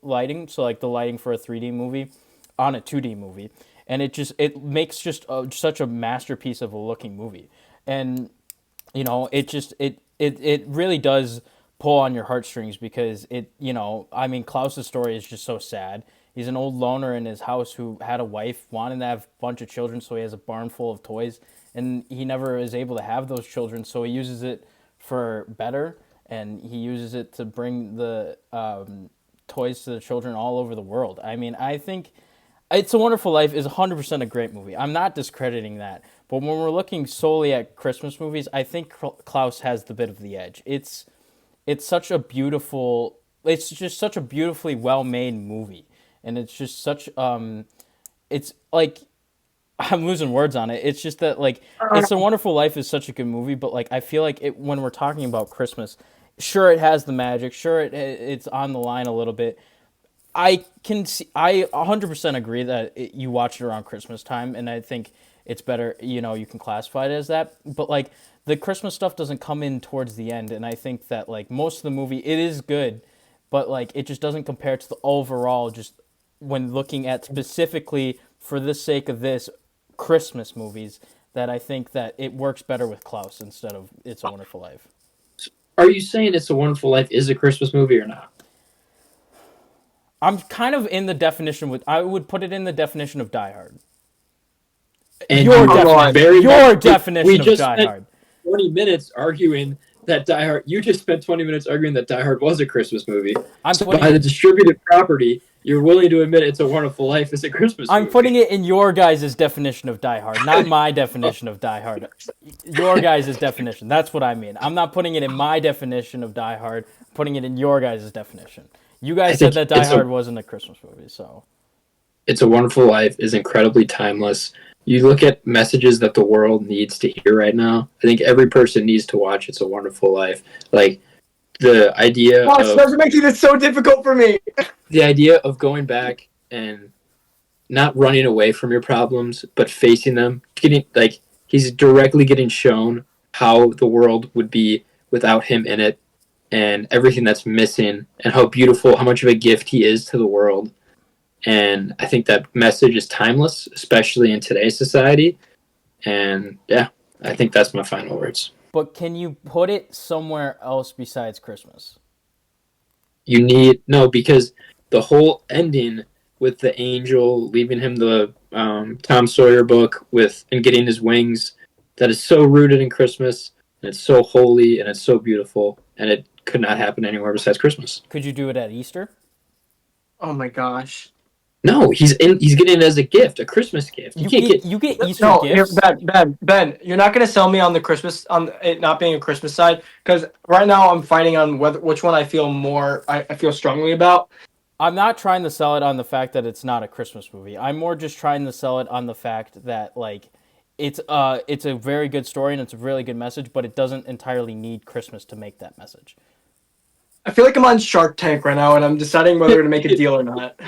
Speaker 2: lighting. So like the lighting for a 3D movie on a 2D movie, and it makes just such a masterpiece of a looking movie. And it really does pull on your heartstrings because I mean, Klaus's story is just so sad. He's an old loner in his house who had a wife, wanted to have a bunch of children, so he has a barn full of toys, and he never is able to have those children, so he uses it for better, and he uses it to bring the toys to the children all over the world. I mean, I think It's a Wonderful Life is 100% a great movie. I'm not discrediting that. But when we're looking solely at Christmas movies, I think Klaus has the bit of the edge. It's such a beautiful, it's just such a beautifully well-made movie. And it's just such, it's like, I'm losing words on it. It's just that, like, It's a Wonderful Life is such a good movie, but, like, I feel like when we're talking about Christmas, sure, it has the magic. Sure, it's on the line a little bit. I 100% agree that you watch it around Christmas time, and I think it's better, you can classify it as that. But, like, the Christmas stuff doesn't come in towards the end, and I think that, like, most of the movie, it is good, but, like, it just doesn't compare to the overall, just when looking at specifically, for the sake of this, Christmas movies, that I think that it works better with Klaus instead of It's a Wonderful Life.
Speaker 3: Are you saying It's a Wonderful Life is a Christmas movie or not?
Speaker 2: I'm kind of in the definition I would put it in the definition of Die Hard.
Speaker 3: And
Speaker 2: Your definition of Die Hard.
Speaker 3: 20 minutes arguing that Die Hard. You just spent 20 minutes arguing that Die Hard was a Christmas movie. By the distributed property, you're willing to admit It's a Wonderful Life is a Christmas movie.
Speaker 2: I'm putting it in your guys' definition of Die Hard, not my definition of Die Hard. Your guys' definition. That's what I mean. I'm not putting it in my definition of Die Hard. I'm putting it in your guys' definition. You guys said that Die Hard wasn't a Christmas movie, so.
Speaker 3: It's a Wonderful Life is incredibly timeless. You look at messages that the world needs to hear right now. I think every person needs to watch It's a Wonderful Life. Like, the idea
Speaker 5: That's making it so difficult for me.
Speaker 3: The idea of going back and not running away from your problems, but facing them. He's directly getting shown how the world would be without him in it, and everything that's missing, and how beautiful, how much of a gift he is to the world. And I think that message is timeless, especially in today's society. And yeah, I think that's my final words.
Speaker 2: But can you put it somewhere else besides Christmas?
Speaker 3: Because the whole ending with the angel leaving him the Tom Sawyer book and getting his wings, that is so rooted in Christmas, and it's so holy, and it's so beautiful, and it could not happen anywhere besides Christmas.
Speaker 2: Could you do it at Easter?
Speaker 5: Oh my gosh.
Speaker 3: No, he's getting it as a gift, a Christmas gift.
Speaker 2: You get Easter
Speaker 5: No,
Speaker 2: gifts.
Speaker 5: Ben, you're not gonna sell me on the Christmas on it not being a Christmas side because right now I'm fighting on which one I feel I feel strongly about.
Speaker 2: I'm not trying to sell it on the fact that it's not a Christmas movie. I'm more just trying to sell it on the fact that like it's a very good story and it's a really good message, but it doesn't entirely need Christmas to make that message.
Speaker 5: I feel like I'm on Shark Tank right now and I'm deciding whether to make a deal or not.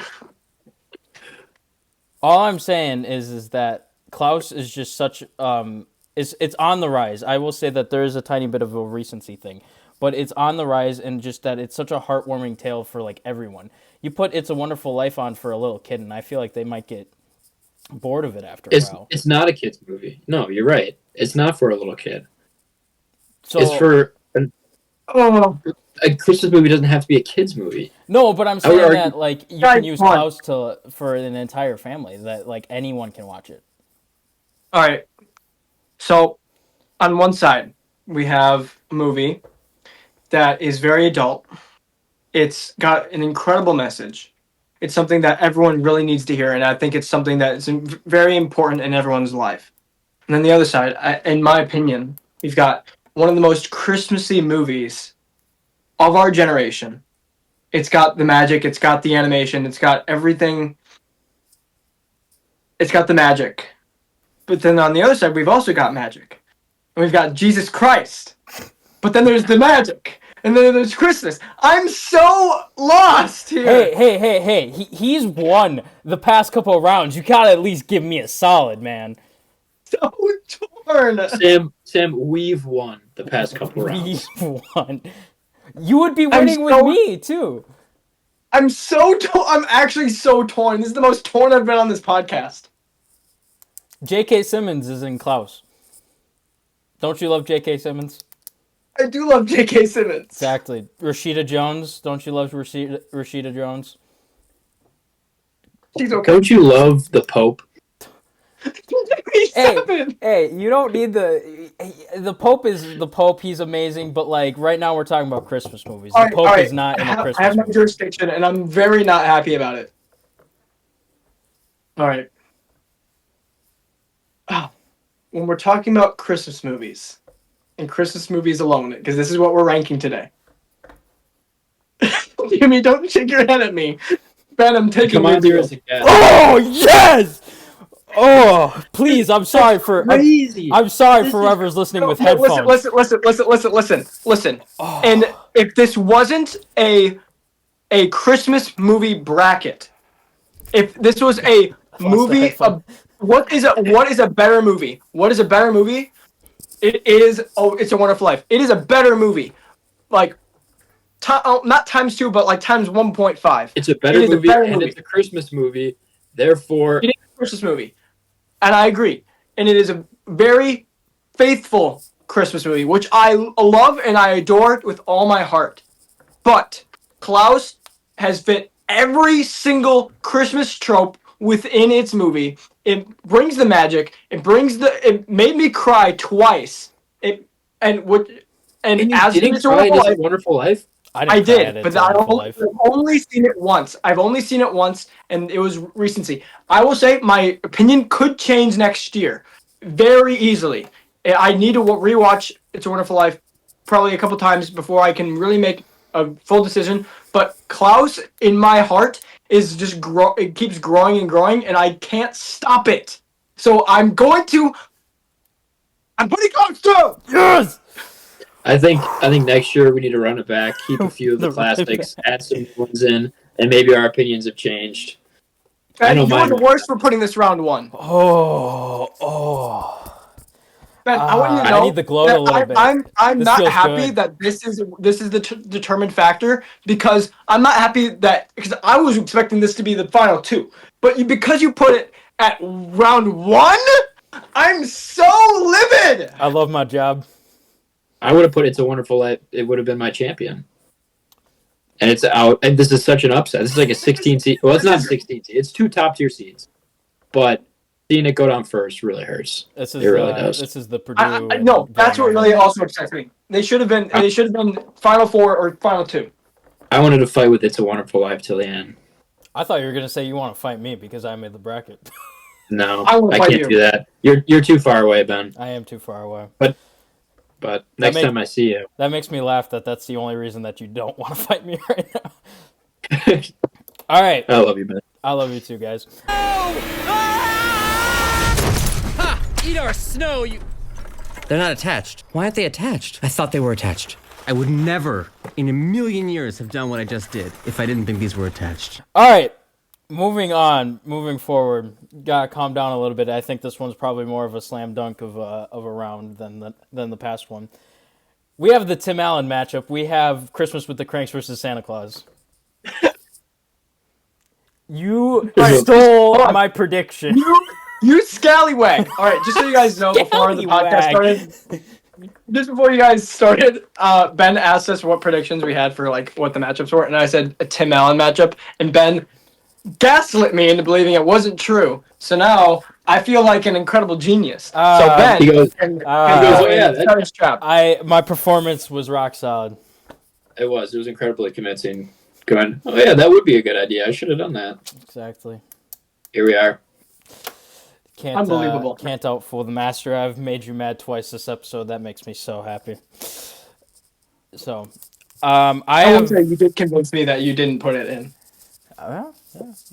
Speaker 2: All I'm saying is that Klaus is just such it's on the rise. I will say that there is a tiny bit of a recency thing, but it's on the rise, and just that it's such a heartwarming tale for like everyone. You put It's a Wonderful Life on for a little kid, and I feel like they might get bored of it after a while.
Speaker 3: It's not a kid's movie. No, you're right. It's not for a little kid.
Speaker 2: So
Speaker 3: it's for a Christmas movie doesn't have to be a kid's movie.
Speaker 2: no, but I'm saying that like you can use
Speaker 5: Fine.
Speaker 2: Klaus for an entire family, that like anyone can watch it.
Speaker 5: All right. So, on one side, we have a movie that is very adult. It's got an incredible message. It's something that everyone really needs to hear, and I think it's something that is very important in everyone's life. And then the other side, in my opinion, we've got one of the most Christmassy movies of our generation. It's got the magic, it's got the animation, it's got everything. It's got the magic. But then on the other side, we've also got magic. And we've got Jesus Christ. But then there's the magic. And then there's Christmas. I'm so lost here.
Speaker 2: Hey. He's won the past couple of rounds. You gotta at least give me a solid, man.
Speaker 5: So torn.
Speaker 3: Sam, we've won the past couple rounds.
Speaker 2: We've won. You would be winning with me, too.
Speaker 5: I'm so I'm actually so torn. This is the most torn I've been on this podcast.
Speaker 2: J.K. Simmons is in Klaus. Don't you love J.K. Simmons?
Speaker 5: I do love J.K. Simmons.
Speaker 2: Exactly. Rashida Jones. Don't you love Rashida Jones?
Speaker 5: She's okay.
Speaker 3: Don't you love the Pope?
Speaker 2: Hey, you don't need the Pope is the Pope. He's amazing, but like right now we're talking about Christmas movies. The Pope is not in a Christmas movie.
Speaker 5: I have my jurisdiction, and I'm very not happy about it. All right. When we're talking about Christmas movies, and Christmas movies alone, because this is what we're ranking today. Jimmy, don't shake your head at me. Ben, I'm taking
Speaker 3: Come on, dear, as a guest.
Speaker 2: Oh yes! Oh, please! I'm sorry for I'm sorry for whoever's listening with headphones.
Speaker 5: Listen. Oh. And if this wasn't a Christmas movie bracket, if this was a movie, what is a better movie? What is a better movie? It is. Oh, It's a Wonderful Life. It is a better movie, like not times 2, but like times 1.5.
Speaker 3: It's a better movie, and it's a Christmas movie. Therefore,
Speaker 5: it is a Christmas movie, and I agree. And it is a very faithful Christmas movie, which I love and I adore with all my heart. But Klaus has fit every single Christmas trope within its movie. It brings the magic. It made me cry twice. As
Speaker 3: It's a Wonderful Life.
Speaker 5: I did, but I've only seen it once. I've only seen it once, and it was recency. I will say my opinion could change next year, very easily. I need to rewatch It's a Wonderful Life probably a couple times before I can really make a full decision. But Klaus, in my heart, is just it keeps growing and growing, and I can't stop it. So I'm putting Klaus through.
Speaker 2: Yes.
Speaker 3: I think next year we need to run it back, keep a few of the classics, add some new ones in, and maybe our opinions have changed.
Speaker 5: Ben, you were the worst for putting this round 1. Ben, I want you to know
Speaker 2: I need the gloat a little bit.
Speaker 5: I'm not happy that this is the determined factor, because I'm not happy because I was expecting this to be the final 2, but because you put it at round 1, I'm so livid.
Speaker 2: I love my job.
Speaker 3: I would have put It's a Wonderful Life. It would have been my champion. And it's out. And this is such an upset. This is like a 16 seed. Well, it's not a 16 seed. It's 2 top-tier seeds. But seeing it go down first really hurts.
Speaker 2: This is
Speaker 3: It really does.
Speaker 2: This is the Purdue.
Speaker 5: No, that's what really
Speaker 2: Villanova.
Speaker 5: also upsets me. They should have been. They should have been Final Four or Final Two.
Speaker 3: I wanted to fight with It's a Wonderful Life till the end.
Speaker 2: I thought you were gonna say you want to fight me because I made the bracket.
Speaker 3: No,
Speaker 5: I wanna
Speaker 3: I
Speaker 5: fight
Speaker 3: can't
Speaker 5: you.
Speaker 3: do that. You're too far away, Ben.
Speaker 2: I am too far away.
Speaker 3: But next time I see you,
Speaker 2: That makes me laugh that that's the only reason that you don't want to fight me right now. All right.
Speaker 3: I love you, Ben.
Speaker 2: I love you too, guys.
Speaker 9: Ha! Eat our snow, you... They're not attached. Why aren't they attached? I thought they were attached. I would never, in a million years, have done what I just did if I didn't think these were attached.
Speaker 2: All right. Moving forward. Gotta calm down a little bit. I think this one's probably more of a slam dunk of a round than the past one. We have the Tim Allen matchup. We have Christmas with the Kranks versus Santa Claus. You stole my prediction.
Speaker 5: You scallywag! All right, just so you guys know, before the podcast started, just before you guys started, Ben asked us what predictions we had for like what the matchups were, and I said a Tim Allen matchup, and Ben gaslit me into believing it wasn't true. So now I feel like an incredible genius. So Ben,
Speaker 3: he goes,
Speaker 5: oh
Speaker 3: yeah,
Speaker 5: that's trap.
Speaker 2: My performance was rock solid.
Speaker 3: It was incredibly convincing. Going, oh yeah, that would be a good idea. I should have done that.
Speaker 2: Exactly.
Speaker 3: Here we are.
Speaker 5: Unbelievable.
Speaker 2: Can't outfool the master. I've made you mad twice this episode. That makes me so happy. So,
Speaker 5: I would say you did convince me that you didn't put it in.
Speaker 2: Yeah.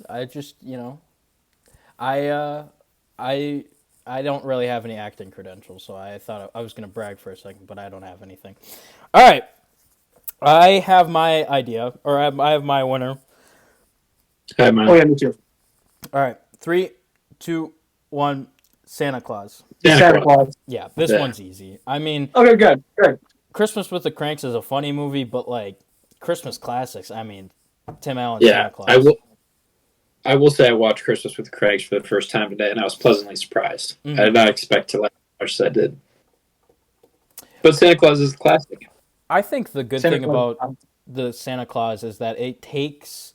Speaker 2: I just, I don't really have any acting credentials, so I thought I was going to brag for a second, but I don't have anything. All right. I have my idea, or I have my winner.
Speaker 3: Hi, man.
Speaker 5: Oh yeah, me too.
Speaker 2: All right. 3, 2, 1. Santa Claus.
Speaker 5: Santa Claus.
Speaker 2: Yeah, this one's easy. I mean,
Speaker 5: Okay, good.
Speaker 2: Christmas with the Cranks is a funny movie, but like Christmas classics, I mean, Tim Allen,
Speaker 3: Yeah,
Speaker 2: Santa Claus.
Speaker 3: I will say I watched Christmas with the Cranks for the first time today, and I was pleasantly surprised.
Speaker 2: Mhm.
Speaker 3: I did not expect to like as much as I did. But Santa Claus is a classic.
Speaker 2: I think the good
Speaker 5: Santa
Speaker 2: thing
Speaker 5: Claus.
Speaker 2: about the Santa Claus is that it takes,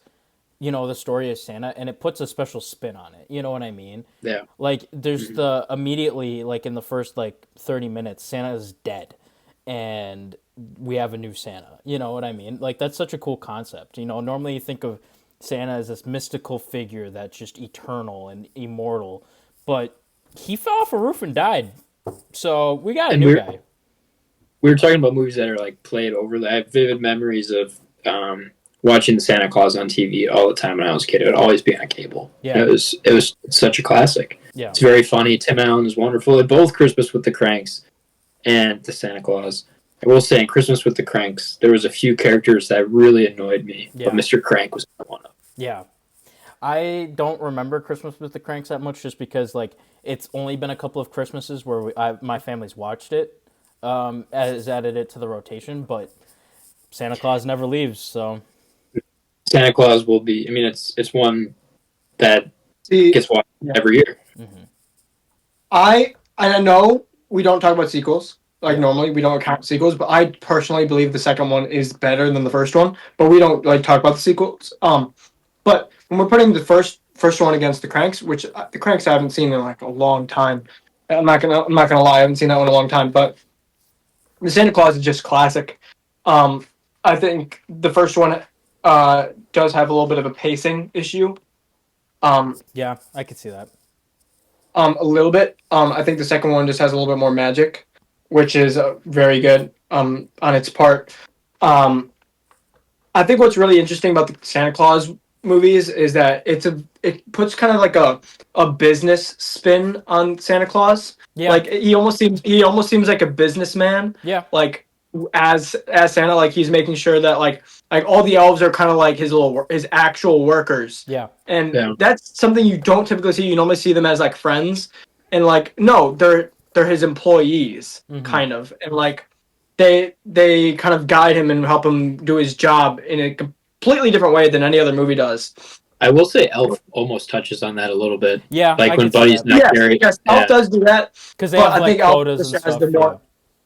Speaker 2: the story of Santa and it puts a special spin on it. You know what I mean?
Speaker 3: Yeah.
Speaker 2: Like, there's immediately, like, in the first, 30 minutes, Santa is dead. And we have a new Santa. You know what I mean? Like, that's such a cool concept. Normally you think of Santa as this mystical figure that's just eternal and immortal. But he fell off a roof and died. So we got a new guy.
Speaker 3: We were talking about movies that are like played over. I have vivid memories of watching Santa Claus on TV all the time when I was a kid. It would always be on cable.
Speaker 2: Yeah.
Speaker 3: It was such a classic.
Speaker 2: Yeah.
Speaker 3: It's very funny. Tim Allen is wonderful. And both Christmas with the Cranks and the Santa Claus. I will say in Christmas with the Cranks, there was a few characters that really annoyed me.
Speaker 2: Yeah.
Speaker 3: But Mr. Crank was one of them.
Speaker 2: Yeah. I don't remember Christmas with the Cranks that much just because, it's only been a couple of Christmases where my family's watched it. Has added it to the rotation, but Santa Claus never leaves, so
Speaker 3: Santa Claus will be. I mean, it's one that gets watched every year.
Speaker 2: Mm-hmm.
Speaker 5: I know we don't talk about sequels. Normally we don't count sequels, but I personally believe the second one is better than the first one. But we don't talk about the sequels. But when we're putting the first one against the Cranks, which the Cranks I haven't seen in a long time. I'm not gonna lie, I haven't seen that one in a long time. But the Santa Claus is just classic. I think the first one does have a little bit of a pacing issue.
Speaker 2: yeah, I could see that.
Speaker 5: A little bit. I think the second one just has a little bit more magic, which is very good on its part. I think what's really interesting about the Santa Claus movies is that it puts kind of like a business spin on Santa Claus.
Speaker 2: Yeah.
Speaker 5: He almost seems like a businessman.
Speaker 2: Yeah.
Speaker 5: As Santa, he's making sure that like all the elves are kind of like his actual workers.
Speaker 2: Yeah.
Speaker 5: And that's something you don't typically see. You normally see them as friends, and no, they're his employees, kind of, and they kind of guide him and help him do his job in a completely different way than any other movie does.
Speaker 3: I will say Elf almost touches on that a little bit.
Speaker 2: Yeah,
Speaker 3: like
Speaker 2: I
Speaker 3: when
Speaker 2: could see
Speaker 3: Buddy's
Speaker 2: that.
Speaker 3: not very.
Speaker 5: Yes, Elf does do that
Speaker 2: because they have quotas and stuff.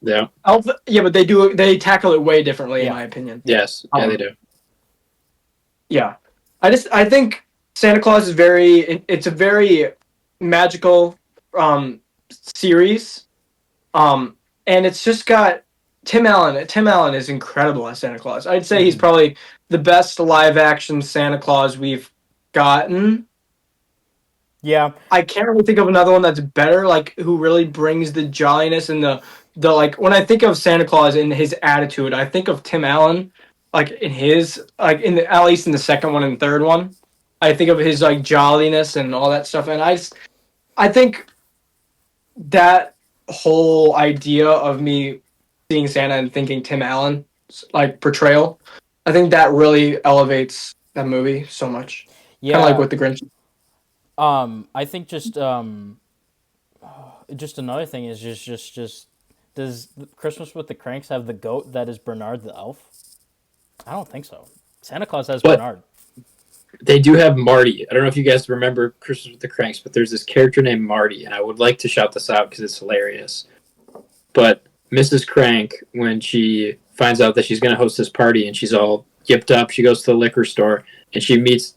Speaker 3: Yeah.
Speaker 5: Elf, but they tackle it way differently, in my opinion.
Speaker 3: Yes, they do.
Speaker 5: Yeah, I think Santa Claus is it's a very magical series. And it's just got Tim Allen. Tim Allen is incredible as Santa Claus. I'd say he's probably the best live action Santa Claus we've gotten.
Speaker 2: Yeah.
Speaker 5: I can't really think of another one that's better, like who really brings the jolliness and the like. When I think of Santa Claus and his attitude, I think of Tim Allen, like in his like in the at least in the second one and third one. I think of his like jolliness and all that stuff, and I think that whole idea of me seeing Santa and thinking Tim Allen like portrayal, I think that really elevates that movie so much.
Speaker 2: Yeah.
Speaker 5: Kind of like with the Grinch.
Speaker 2: I think just another thing is just does Christmas with the Cranks have the goat that is Bernard the elf? I don't think so. Santa Claus has
Speaker 3: But-
Speaker 2: Bernard.
Speaker 3: They do have Marty. I don't know if you guys remember Christmas with the Cranks, but there's this character named Marty, and I would like to shout this out because it's hilarious. But Mrs. Crank, when she finds out that she's going to host this party and she's all yipped up, she goes to the liquor store and she meets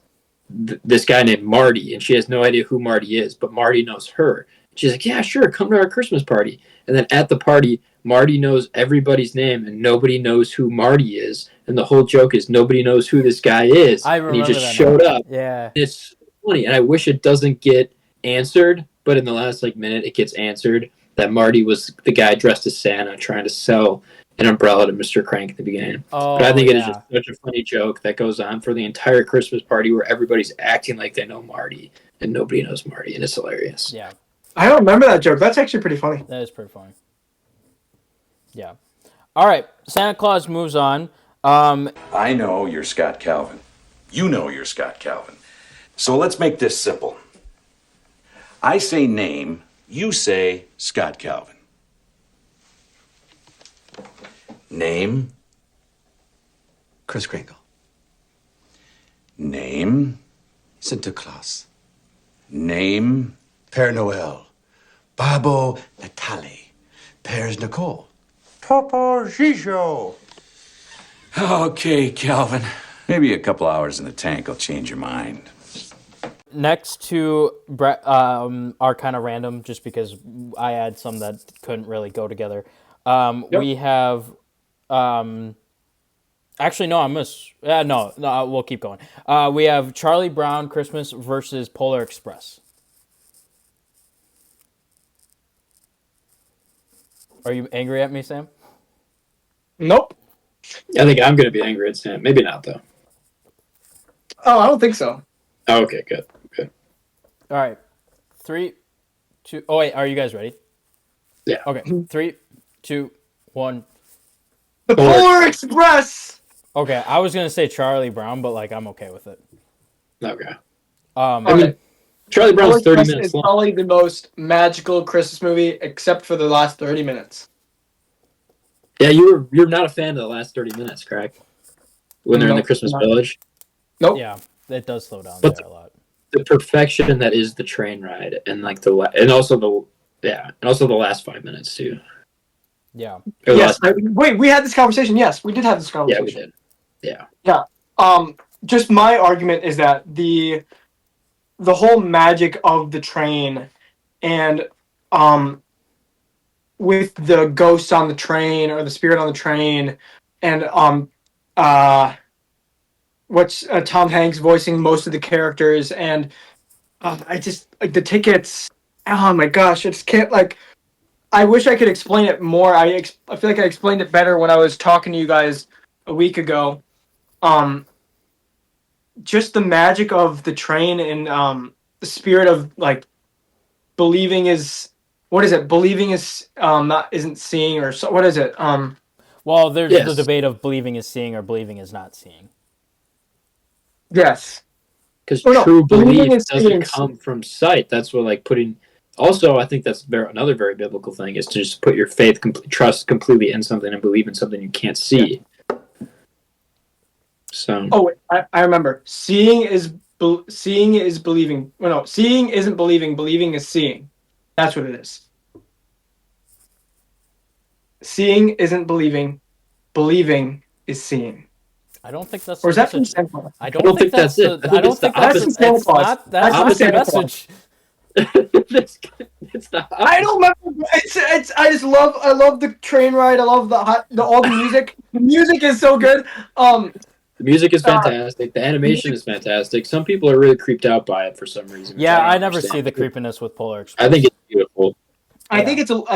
Speaker 3: this guy named Marty, and she has no idea who Marty is, but Marty knows her. She's like, yeah, sure, come to our Christmas party. And then at the party, Marty knows everybody's name and nobody knows who Marty is. And the whole joke is nobody knows who this guy is.
Speaker 2: I
Speaker 3: And
Speaker 2: remember
Speaker 3: he just
Speaker 2: that
Speaker 3: showed
Speaker 2: now.
Speaker 3: up.
Speaker 2: Yeah.
Speaker 3: It's funny, and I wish it doesn't get answered, but in the last minute it gets answered that Marty was the guy dressed as Santa trying to sell an umbrella to Mr. Crank at the beginning.
Speaker 2: Oh,
Speaker 3: But I think it is
Speaker 2: yeah.
Speaker 3: just such a funny joke that goes on for the entire Christmas party where everybody's acting like they know Marty and nobody knows Marty, and it's hilarious.
Speaker 2: Yeah,
Speaker 5: I don't remember that joke. That's actually pretty funny.
Speaker 2: that is pretty funny. Yeah. All right, Santa Claus moves on.
Speaker 10: I know you're Scott Calvin. You know you're Scott Calvin. So let's make this simple. I say name, you say Scott Calvin. Name.
Speaker 11: Kris Kringle.
Speaker 10: Name.
Speaker 11: Santa Claus.
Speaker 10: Name.
Speaker 11: Père Noël. Babo Natale. Père Nicole.
Speaker 6: Papa Gijo.
Speaker 10: Okay, Calvin. Maybe a couple hours in the tank will change your mind.
Speaker 2: Next to are kind of random, just because I had some that couldn't really go together. We have, actually no, no, we'll keep going. We have Charlie Brown Christmas versus Polar Express. Are you angry at me, Sam?
Speaker 5: Nope.
Speaker 3: I think I'm going to be angry at Sam. Maybe not, though.
Speaker 5: Oh, I don't think so.
Speaker 3: Oh, okay, good.
Speaker 2: All right, 3, 2. Oh wait, are you guys ready?
Speaker 3: Yeah.
Speaker 2: Okay, 3, 2, 1.
Speaker 5: The Polar Express.
Speaker 2: Okay, I was gonna say Charlie Brown, but I'm okay with it.
Speaker 3: Okay.
Speaker 2: I
Speaker 3: mean, Charlie Brown's 30 minutes
Speaker 5: It's
Speaker 3: long.
Speaker 5: probably the most magical Christmas movie, except for the last 30 minutes.
Speaker 3: Yeah, you're not a fan of the last 30 minutes, correct? When they're in the
Speaker 5: Nope,
Speaker 3: Christmas
Speaker 5: not.
Speaker 3: Village.
Speaker 5: Nope.
Speaker 2: Yeah, it does slow down
Speaker 3: But
Speaker 2: there a lot.
Speaker 3: The perfection that is the train ride, and and also the last 5 minutes too.
Speaker 2: Yeah.
Speaker 3: Or the
Speaker 5: Yes.
Speaker 3: last-
Speaker 5: Wait, we had this conversation. Yes, we did have this
Speaker 3: yeah,
Speaker 5: conversation.
Speaker 3: we did. Yeah.
Speaker 5: Yeah. Just my argument is that the whole magic of the train and with the ghosts on the train or the spirit on the train and what's Tom Hanks voicing most of the characters and I just the tickets. Oh my gosh, I just can't I wish I could explain it more. I feel like I explained it better when I was talking to you guys a week ago. Just the magic of the train and the spirit of believing is what is it? Believing is not isn't seeing or so, what is it?
Speaker 2: Well, there's
Speaker 3: Yes.
Speaker 2: the debate of believing is seeing or believing is not seeing.
Speaker 5: Yes.
Speaker 3: Because
Speaker 5: Oh, no,
Speaker 3: true
Speaker 5: believing
Speaker 3: belief
Speaker 5: is
Speaker 3: doesn't
Speaker 5: seeing.
Speaker 3: come from sight. That's what putting. Also, I think that's another very biblical thing is to just put your faith, trust completely in something and believe in something you can't see. So.
Speaker 5: Oh, wait, I remember. Seeing is believing. Well, no, seeing isn't believing. Believing is seeing. That's what it is. Seeing isn't believing. Believing is seeing.
Speaker 2: I don't think that's
Speaker 5: Or is
Speaker 2: the
Speaker 5: that from
Speaker 2: message.
Speaker 5: Santa Claus?
Speaker 2: I don't think that's
Speaker 3: it.
Speaker 2: the.
Speaker 3: I think
Speaker 2: I don't
Speaker 3: it's the
Speaker 2: think that's
Speaker 5: opposite. Santa Claus.
Speaker 2: not
Speaker 5: That's
Speaker 2: not the
Speaker 5: Santa Claus.
Speaker 2: message.
Speaker 3: It's not.
Speaker 5: I don't remember. It's. I love the train ride. I love all the music. The music is so good.
Speaker 3: The music is fantastic. The animation is fantastic. Some people are really creeped out by it for some reason.
Speaker 2: Yeah,
Speaker 3: I
Speaker 2: I
Speaker 3: don't
Speaker 2: never see
Speaker 3: understand.
Speaker 2: the creepiness with Polar Express.
Speaker 3: I think it's beautiful.
Speaker 5: I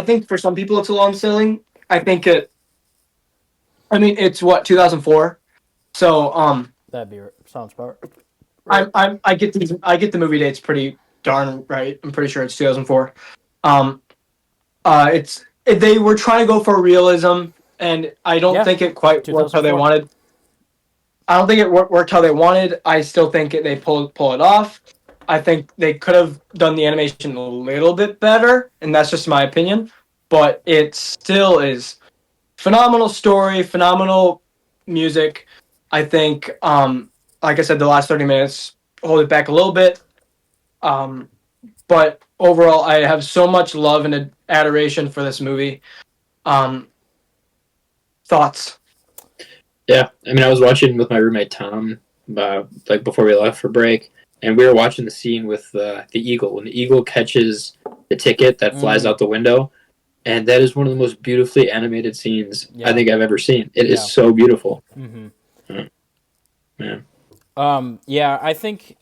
Speaker 5: think for some people it's a long selling. I think it. I mean, it's what 2004. So
Speaker 2: That'd sounds about.
Speaker 5: I get the movie dates pretty darn right. I'm pretty sure it's 2004. They were trying to go for realism, and I don't think it quite worked how they
Speaker 2: 2004.
Speaker 5: wanted. I don't think it worked how they wanted. I still think they pull it off. I think they could have done the animation a little bit better, and that's just my opinion. But it still is phenomenal story, phenomenal music. I think, like I said, the last 30 minutes hold it back a little bit. But overall, I have so much love and adoration for this movie. Thoughts?
Speaker 3: Yeah, I mean, I was watching with my roommate Tom, like before we left for break, and we were watching the scene with the eagle when the eagle catches the ticket that flies out the window, and that is one of the most beautifully animated scenes I think I've ever seen. It is so beautiful.
Speaker 2: Yeah, I think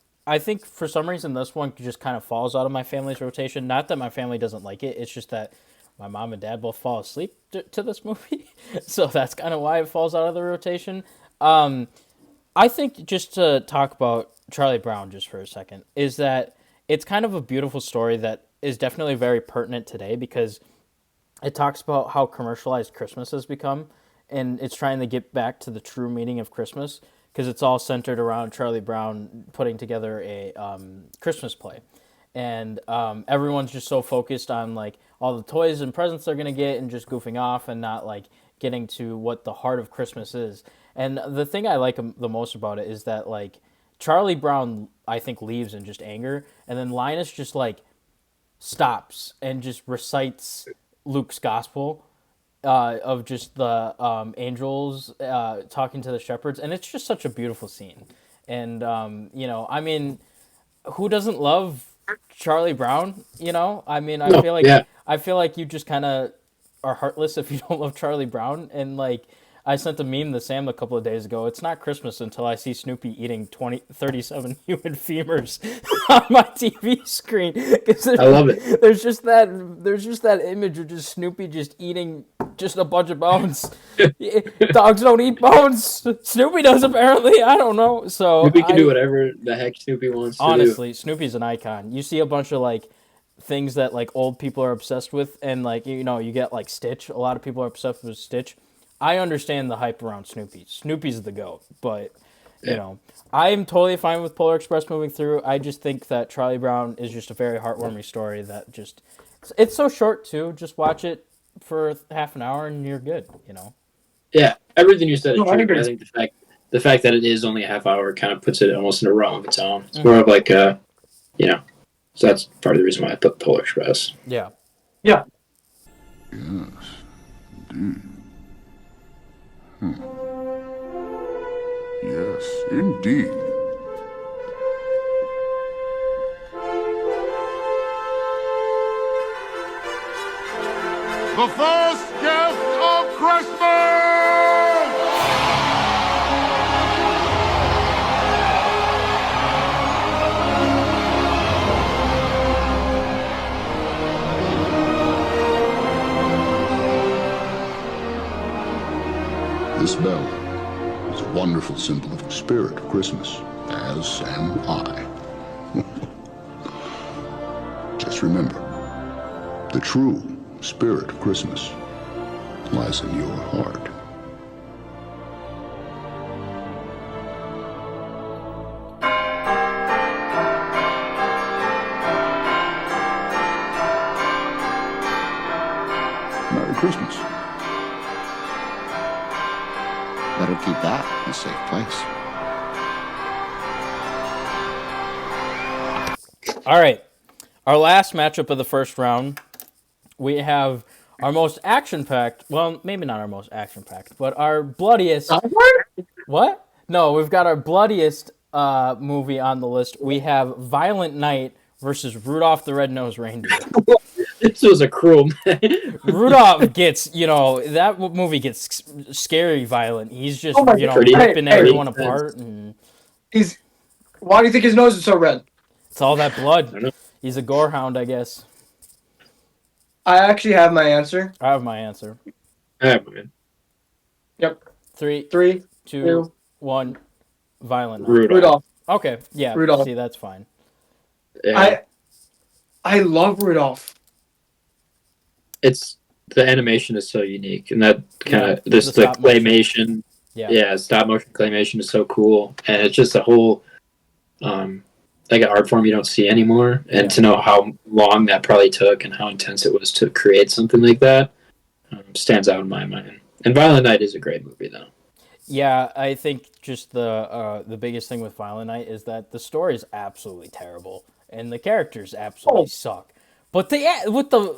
Speaker 2: for some reason this one just kind of falls out of my family's rotation. Not that my family doesn't like it; it's just that my mom and dad both fall asleep to this movie, so that's kind of why it falls out of the rotation. I think just to talk about Charlie Brown just for a second is that it's kind of a beautiful story that is definitely very pertinent today because it talks about how commercialized Christmas has become, and it's trying to get back to the true meaning of Christmas because it's all centered around Charlie Brown putting together a Christmas play. And everyone's just so focused on like all the toys and presents they're gonna get and just goofing off and not like getting to what the heart of Christmas is. And the thing I like the most about it is that like Charlie Brown I think leaves in just anger, and then Linus just like stops and just recites Luke's gospel of just the angels talking to the shepherds, and it's just such a beautiful scene. And I mean, who doesn't love Charlie Brown? I mean, I feel like you just kind of are heartless if you don't love Charlie Brown. And like, I sent a meme to Sam a couple of days ago. It's not Christmas until I see Snoopy eating 37 human femurs on my TV screen.
Speaker 3: I love it.
Speaker 2: There's just that image of just Snoopy just eating just a bunch of bones. Dogs don't eat bones. Snoopy does apparently. I don't know. So
Speaker 3: Snoopy can do whatever the heck Snoopy wants to do.
Speaker 2: Honestly, Snoopy's an icon. You see a bunch of like things that like old people are obsessed with, and like you get like Stitch. A lot of people are obsessed with Stitch. I understand the hype around Snoopy. Snoopy's the GOAT, but I am totally fine with Polar Express moving through. I just think that Charlie Brown is just a very heartwarming story that just it's so short too. Just watch it for half an hour and you're good,
Speaker 3: Yeah, everything you said is true. I think the fact that it is only a half hour kind of puts it almost in a realm of its own. It's more of like so that's part of the reason why I put Polar Express.
Speaker 2: Yeah.
Speaker 8: Yes, indeed. Yes, indeed. The first gift of Christmas! This bell is a wonderful symbol of the spirit of Christmas, as am I. Just remember, the true spirit of Christmas lies in your heart. Merry Christmas. Better keep that in a safe place.
Speaker 2: All right. Our last matchup of the first round, we have our most action-packed, well, maybe not our most action-packed, but our bloodiest... What? No, we've got our bloodiest movie on the list. We have Violent Night, versus Rudolph the Red-Nosed Reindeer.
Speaker 3: This was a cruel man.
Speaker 2: Rudolph gets, that movie gets scary violent. He's just,
Speaker 5: Oh my
Speaker 3: Pretty-
Speaker 2: ripping
Speaker 5: hey,
Speaker 2: everyone
Speaker 3: hey.
Speaker 2: apart, and
Speaker 5: Why do you think his nose is so red?
Speaker 2: it's all that
Speaker 3: I don't
Speaker 2: blood.
Speaker 3: know.
Speaker 2: He's a gore hound, I guess.
Speaker 5: I actually have my answer.
Speaker 2: I have my answer.
Speaker 3: Man.
Speaker 5: Yep.
Speaker 2: 3,
Speaker 5: 3,
Speaker 2: 2,
Speaker 5: 2,
Speaker 2: 1. Violent night.
Speaker 5: Rudolph.
Speaker 2: Okay, yeah.
Speaker 5: Rudolph.
Speaker 2: See, that's fine.
Speaker 3: Yeah.
Speaker 5: I love Rudolph.
Speaker 3: It's the animation is so unique, and that kind of
Speaker 2: Yeah,
Speaker 3: the
Speaker 2: stop
Speaker 3: claymation.
Speaker 2: Yeah.
Speaker 3: Stop motion claymation is so cool, and it's just a whole like an art form you don't see anymore. And to know how long that probably took and how intense it was to create something like that stands out in my mind. And Violent Night is a great movie, though.
Speaker 2: Yeah, I think just the biggest thing with Violent Night is that the story is absolutely terrible and the characters absolutely suck. But the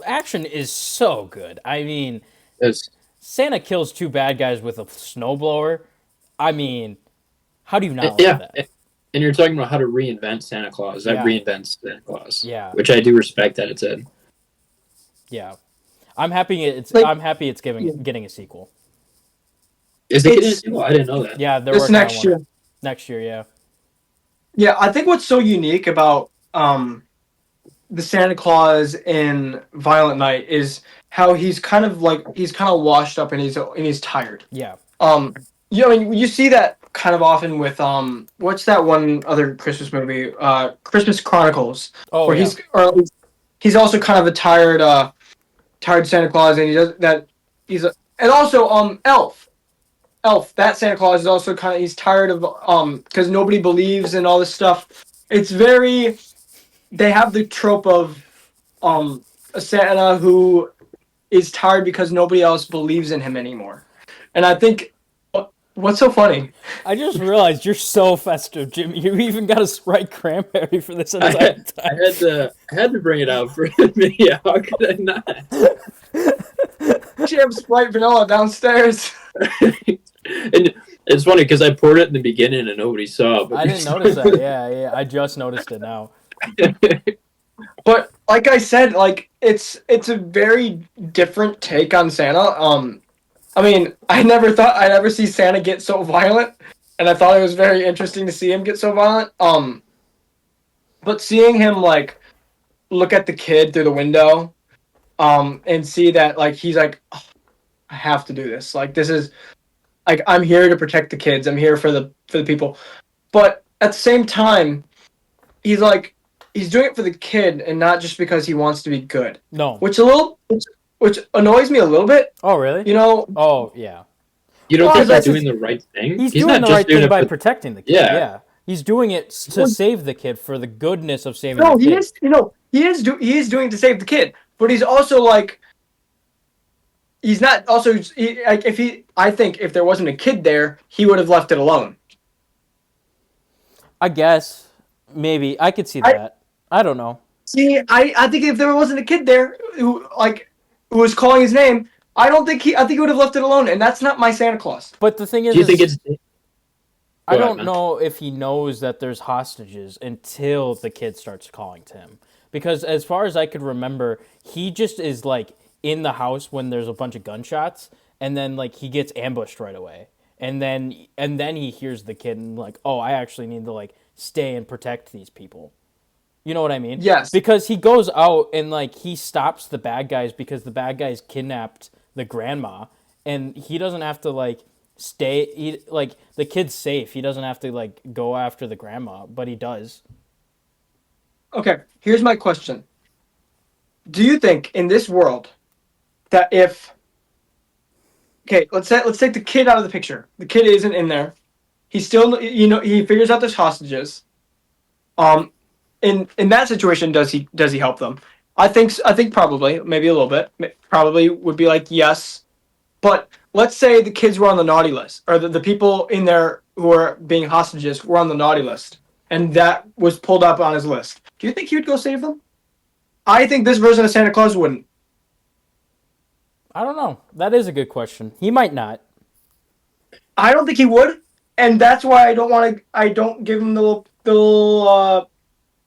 Speaker 2: action is so good. I mean, Santa kills 2 bad guys with a snowblower. I mean, how do you not like that?
Speaker 3: And you're talking about how to reinvent Santa Claus. That
Speaker 2: Yeah.
Speaker 3: reinvents Santa Claus.
Speaker 2: Yeah.
Speaker 3: Which I do respect that it's in.
Speaker 2: Yeah, I'm happy it's getting a sequel.
Speaker 3: Is it getting a sequel? I didn't know that.
Speaker 2: Yeah, they're
Speaker 5: It's
Speaker 2: working on
Speaker 5: next
Speaker 2: one.
Speaker 5: year.
Speaker 2: Next year, yeah.
Speaker 5: Yeah, I think what's so unique about the Santa Claus in Violent Night is how he's kind of washed up and he's tired.
Speaker 2: Yeah.
Speaker 5: You see that kind of often with what's that one other Christmas movie? Christmas Chronicles.
Speaker 2: Oh,
Speaker 5: where
Speaker 2: yeah.
Speaker 5: he's also kind of a tired Santa Claus, and he does that. And also Elf. That Santa Claus is also he's tired of because nobody believes in all this stuff. It's very, they have the trope of a Santa who is tired because nobody else believes in him anymore. And I think what's so funny?
Speaker 2: I just realized you're so festive, Jimmy. You even got a Sprite cranberry for this entire time.
Speaker 3: I had to bring it out for me. How could I not?
Speaker 5: She have Sprite vanilla downstairs.
Speaker 3: And it's funny because I poured it in the beginning and nobody saw it. But
Speaker 2: I didn't notice that. Yeah. I just noticed it now.
Speaker 5: But like I said, it's a very different take on Santa. I mean, I never thought I'd ever see Santa get so violent, and I thought it was very interesting to see him get so violent. But seeing him look at the kid through the window, and see that he's like, oh, I have to do this. This is I'm here to protect the kids. I'm here for the people. But at the same time, he's doing it for the kid and not just because he wants to be good.
Speaker 2: No.
Speaker 5: Which annoys me a little bit.
Speaker 2: Oh, really? Oh, yeah.
Speaker 3: You don't think he's doing the right thing?
Speaker 2: He's doing the right thing by protecting the kid. Yeah. He's doing it to save the kid for the goodness of saving the kid.
Speaker 5: He is doing it to save the kid, but he's also he's not also I think if there wasn't a kid there, he would have left it alone.
Speaker 2: I guess maybe I could see that. I don't know.
Speaker 5: See, I think if there wasn't a kid there who was calling his name, I think he would have left it alone, and that's not my Santa Claus.
Speaker 2: But the thing is,
Speaker 3: do you think it's?
Speaker 2: I don't know if he knows that there's hostages until the kid starts calling to him. Because as far as I could remember, he just is in the house when there's a bunch of gunshots, and then he gets ambushed right away. And then he hears the kid and oh, I actually need to stay and protect these people. You know what I mean?
Speaker 5: Yes.
Speaker 2: Because he goes out and he stops the bad guys because the bad guys kidnapped the grandma, and he doesn't have to stay. The kid's safe. He doesn't have to go after the grandma, but he does.
Speaker 5: Okay, here's my question. Do you think in this world that let's take the kid out of the picture. The kid isn't in there. He still he figures out there's hostages. In that situation, does he help them? I think probably, maybe a little bit. Probably would be yes. But let's say the kids were on the naughty list, or the people in there who are being hostages were on the naughty list, and that was pulled up on his list. Do you think he would go save them? I think this version of Santa Claus wouldn't.
Speaker 2: I don't know. That is a good question. He might not.
Speaker 5: I don't think he would, and that's why I don't give him the little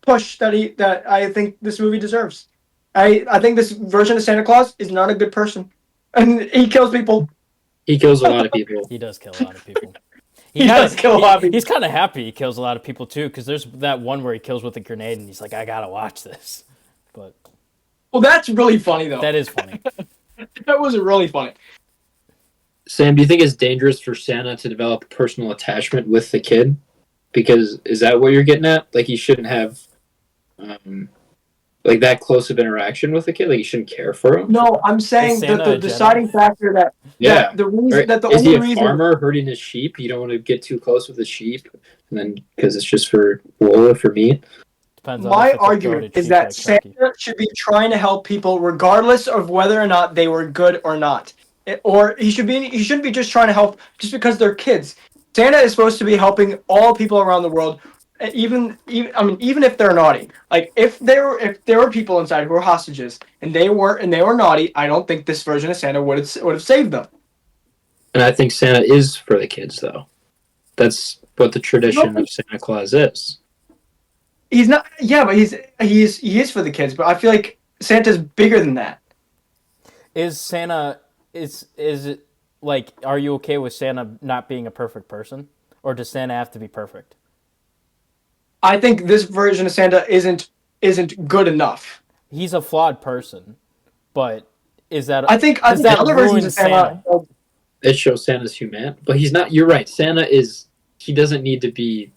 Speaker 5: push that I think this movie deserves. I think this version of Santa Claus is not a good person, and he kills people.
Speaker 3: He kills a lot of people.
Speaker 2: He does kill a lot of people.
Speaker 5: He does kill a lot of people.
Speaker 2: He's kind of happy he kills a lot of people too, because there's that one where he kills with a grenade, and he's like, "I gotta watch this." But
Speaker 5: well, that's really funny though.
Speaker 2: that is funny.
Speaker 5: That was really funny.
Speaker 3: Sam, do you think it's dangerous for Santa to develop a personal attachment with the kid? Because is that what you're getting at? Like he shouldn't have, like that close of interaction with the kid. Like he shouldn't care for him.
Speaker 5: No, I'm saying that the deciding factor that the reason that the
Speaker 3: is
Speaker 5: only
Speaker 3: he a
Speaker 5: reason
Speaker 3: farmer herding his sheep? You don't want to get too close with the sheep, and then because it's just for wool or for meat.
Speaker 2: Depends on
Speaker 5: my
Speaker 2: if it's a
Speaker 5: argument
Speaker 2: goated
Speaker 5: is
Speaker 2: sheep
Speaker 5: that
Speaker 2: like Sharky.
Speaker 5: Santa should be trying to help people regardless of whether or not they were good or not. Or he shouldn't be just trying to help just because they're kids. Santa is supposed to be helping all people around the world, even if they're naughty. Like if there were people inside who were hostages and they were naughty, I don't think this version of Santa would have saved them.
Speaker 3: And I think Santa is for the kids, though. That's what the tradition of Santa Claus is.
Speaker 5: He's not. Yeah, but he is for the kids. But I feel like Santa's bigger than that.
Speaker 2: Is Santa is it like? Are you okay with Santa not being a perfect person, or does Santa have to be perfect?
Speaker 5: I think this version of Santa isn't good enough.
Speaker 2: He's a flawed person, but is that?
Speaker 5: I think the other versions of Santa.
Speaker 3: It shows Santa's human, but he's not. You're right. Santa is. He doesn't need to be.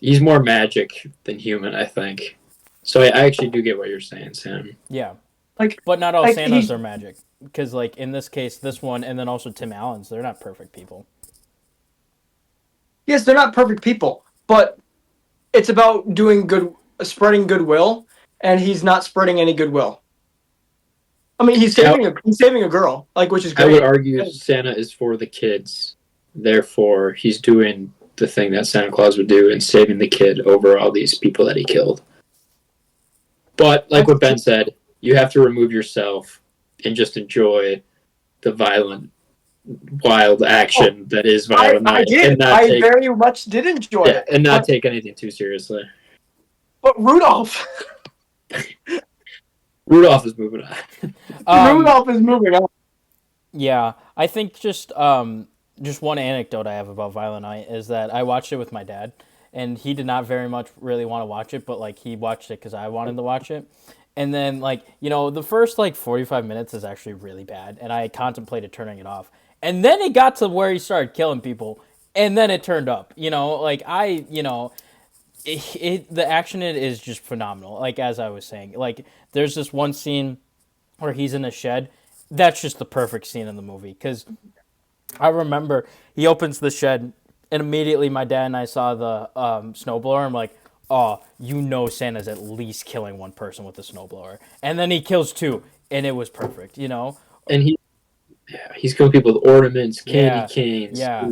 Speaker 3: He's more magic than human, I think. So I actually do get what you're saying, Sam.
Speaker 2: Yeah,
Speaker 5: like,
Speaker 2: but not all Santas are magic. Because, like in this case, this one, and then also Tim Allen's, they're not perfect people.
Speaker 5: Yes, they're not perfect people, but it's about doing good, spreading goodwill, and he's not spreading any goodwill. I mean, he's saving a girl, like, which is great.
Speaker 3: I would argue Santa is for the kids, therefore he's doing the thing that Santa Claus would do and saving the kid over all these people that he killed. But like what Ben said, you have to remove yourself and just enjoy the violent, wild action that is Violent Night.
Speaker 5: I very much did enjoy it.
Speaker 3: And not take anything too seriously.
Speaker 5: But Rudolph.
Speaker 3: Rudolph is moving on.
Speaker 5: Rudolph is moving on.
Speaker 2: Yeah, I think just one anecdote I have about Violent Night is that I watched it with my dad, and he did not very much really want to watch it, but like he watched it because I wanted to watch it. And then the first 45 minutes is actually really bad, and I contemplated turning it off. And then it got to where he started killing people, and then it turned up. The action in it is just phenomenal. Like as I was saying, there's this one scene where he's in a shed. That's just the perfect scene in the movie because I remember he opens the shed, and immediately my dad and I saw the snowblower. I'm like, oh, Santa's at least killing one person with the snowblower. And then he kills two, and it was perfect,
Speaker 3: And he's killing people with ornaments, candy canes.
Speaker 2: Yeah,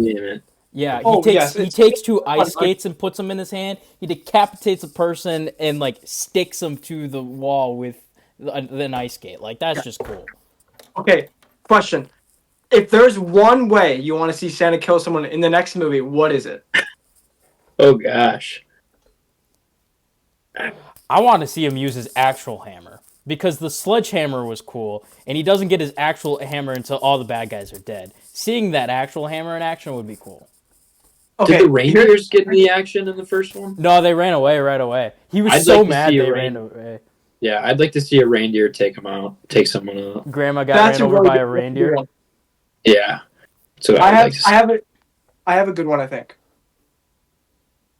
Speaker 2: he takes two ice skates and puts them in his hand. He decapitates a person and sticks them to the wall with an ice skate. That's just cool.
Speaker 5: Okay, question. If there's one way you want to see Santa kill someone in the next movie, what is it?
Speaker 3: Oh, gosh.
Speaker 2: I want to see him use his actual hammer. Because the sledgehammer was cool, and he doesn't get his actual hammer until all the bad guys are dead. Seeing that actual hammer in action would be cool.
Speaker 3: Okay, did the reindeers get in the action in the first one?
Speaker 2: No, they ran away right away. He was mad they ran away.
Speaker 3: Yeah, I'd like to see a reindeer take someone out.
Speaker 2: Grandma got ran over by a reindeer.
Speaker 3: Yeah. So
Speaker 5: I have a good one, I think.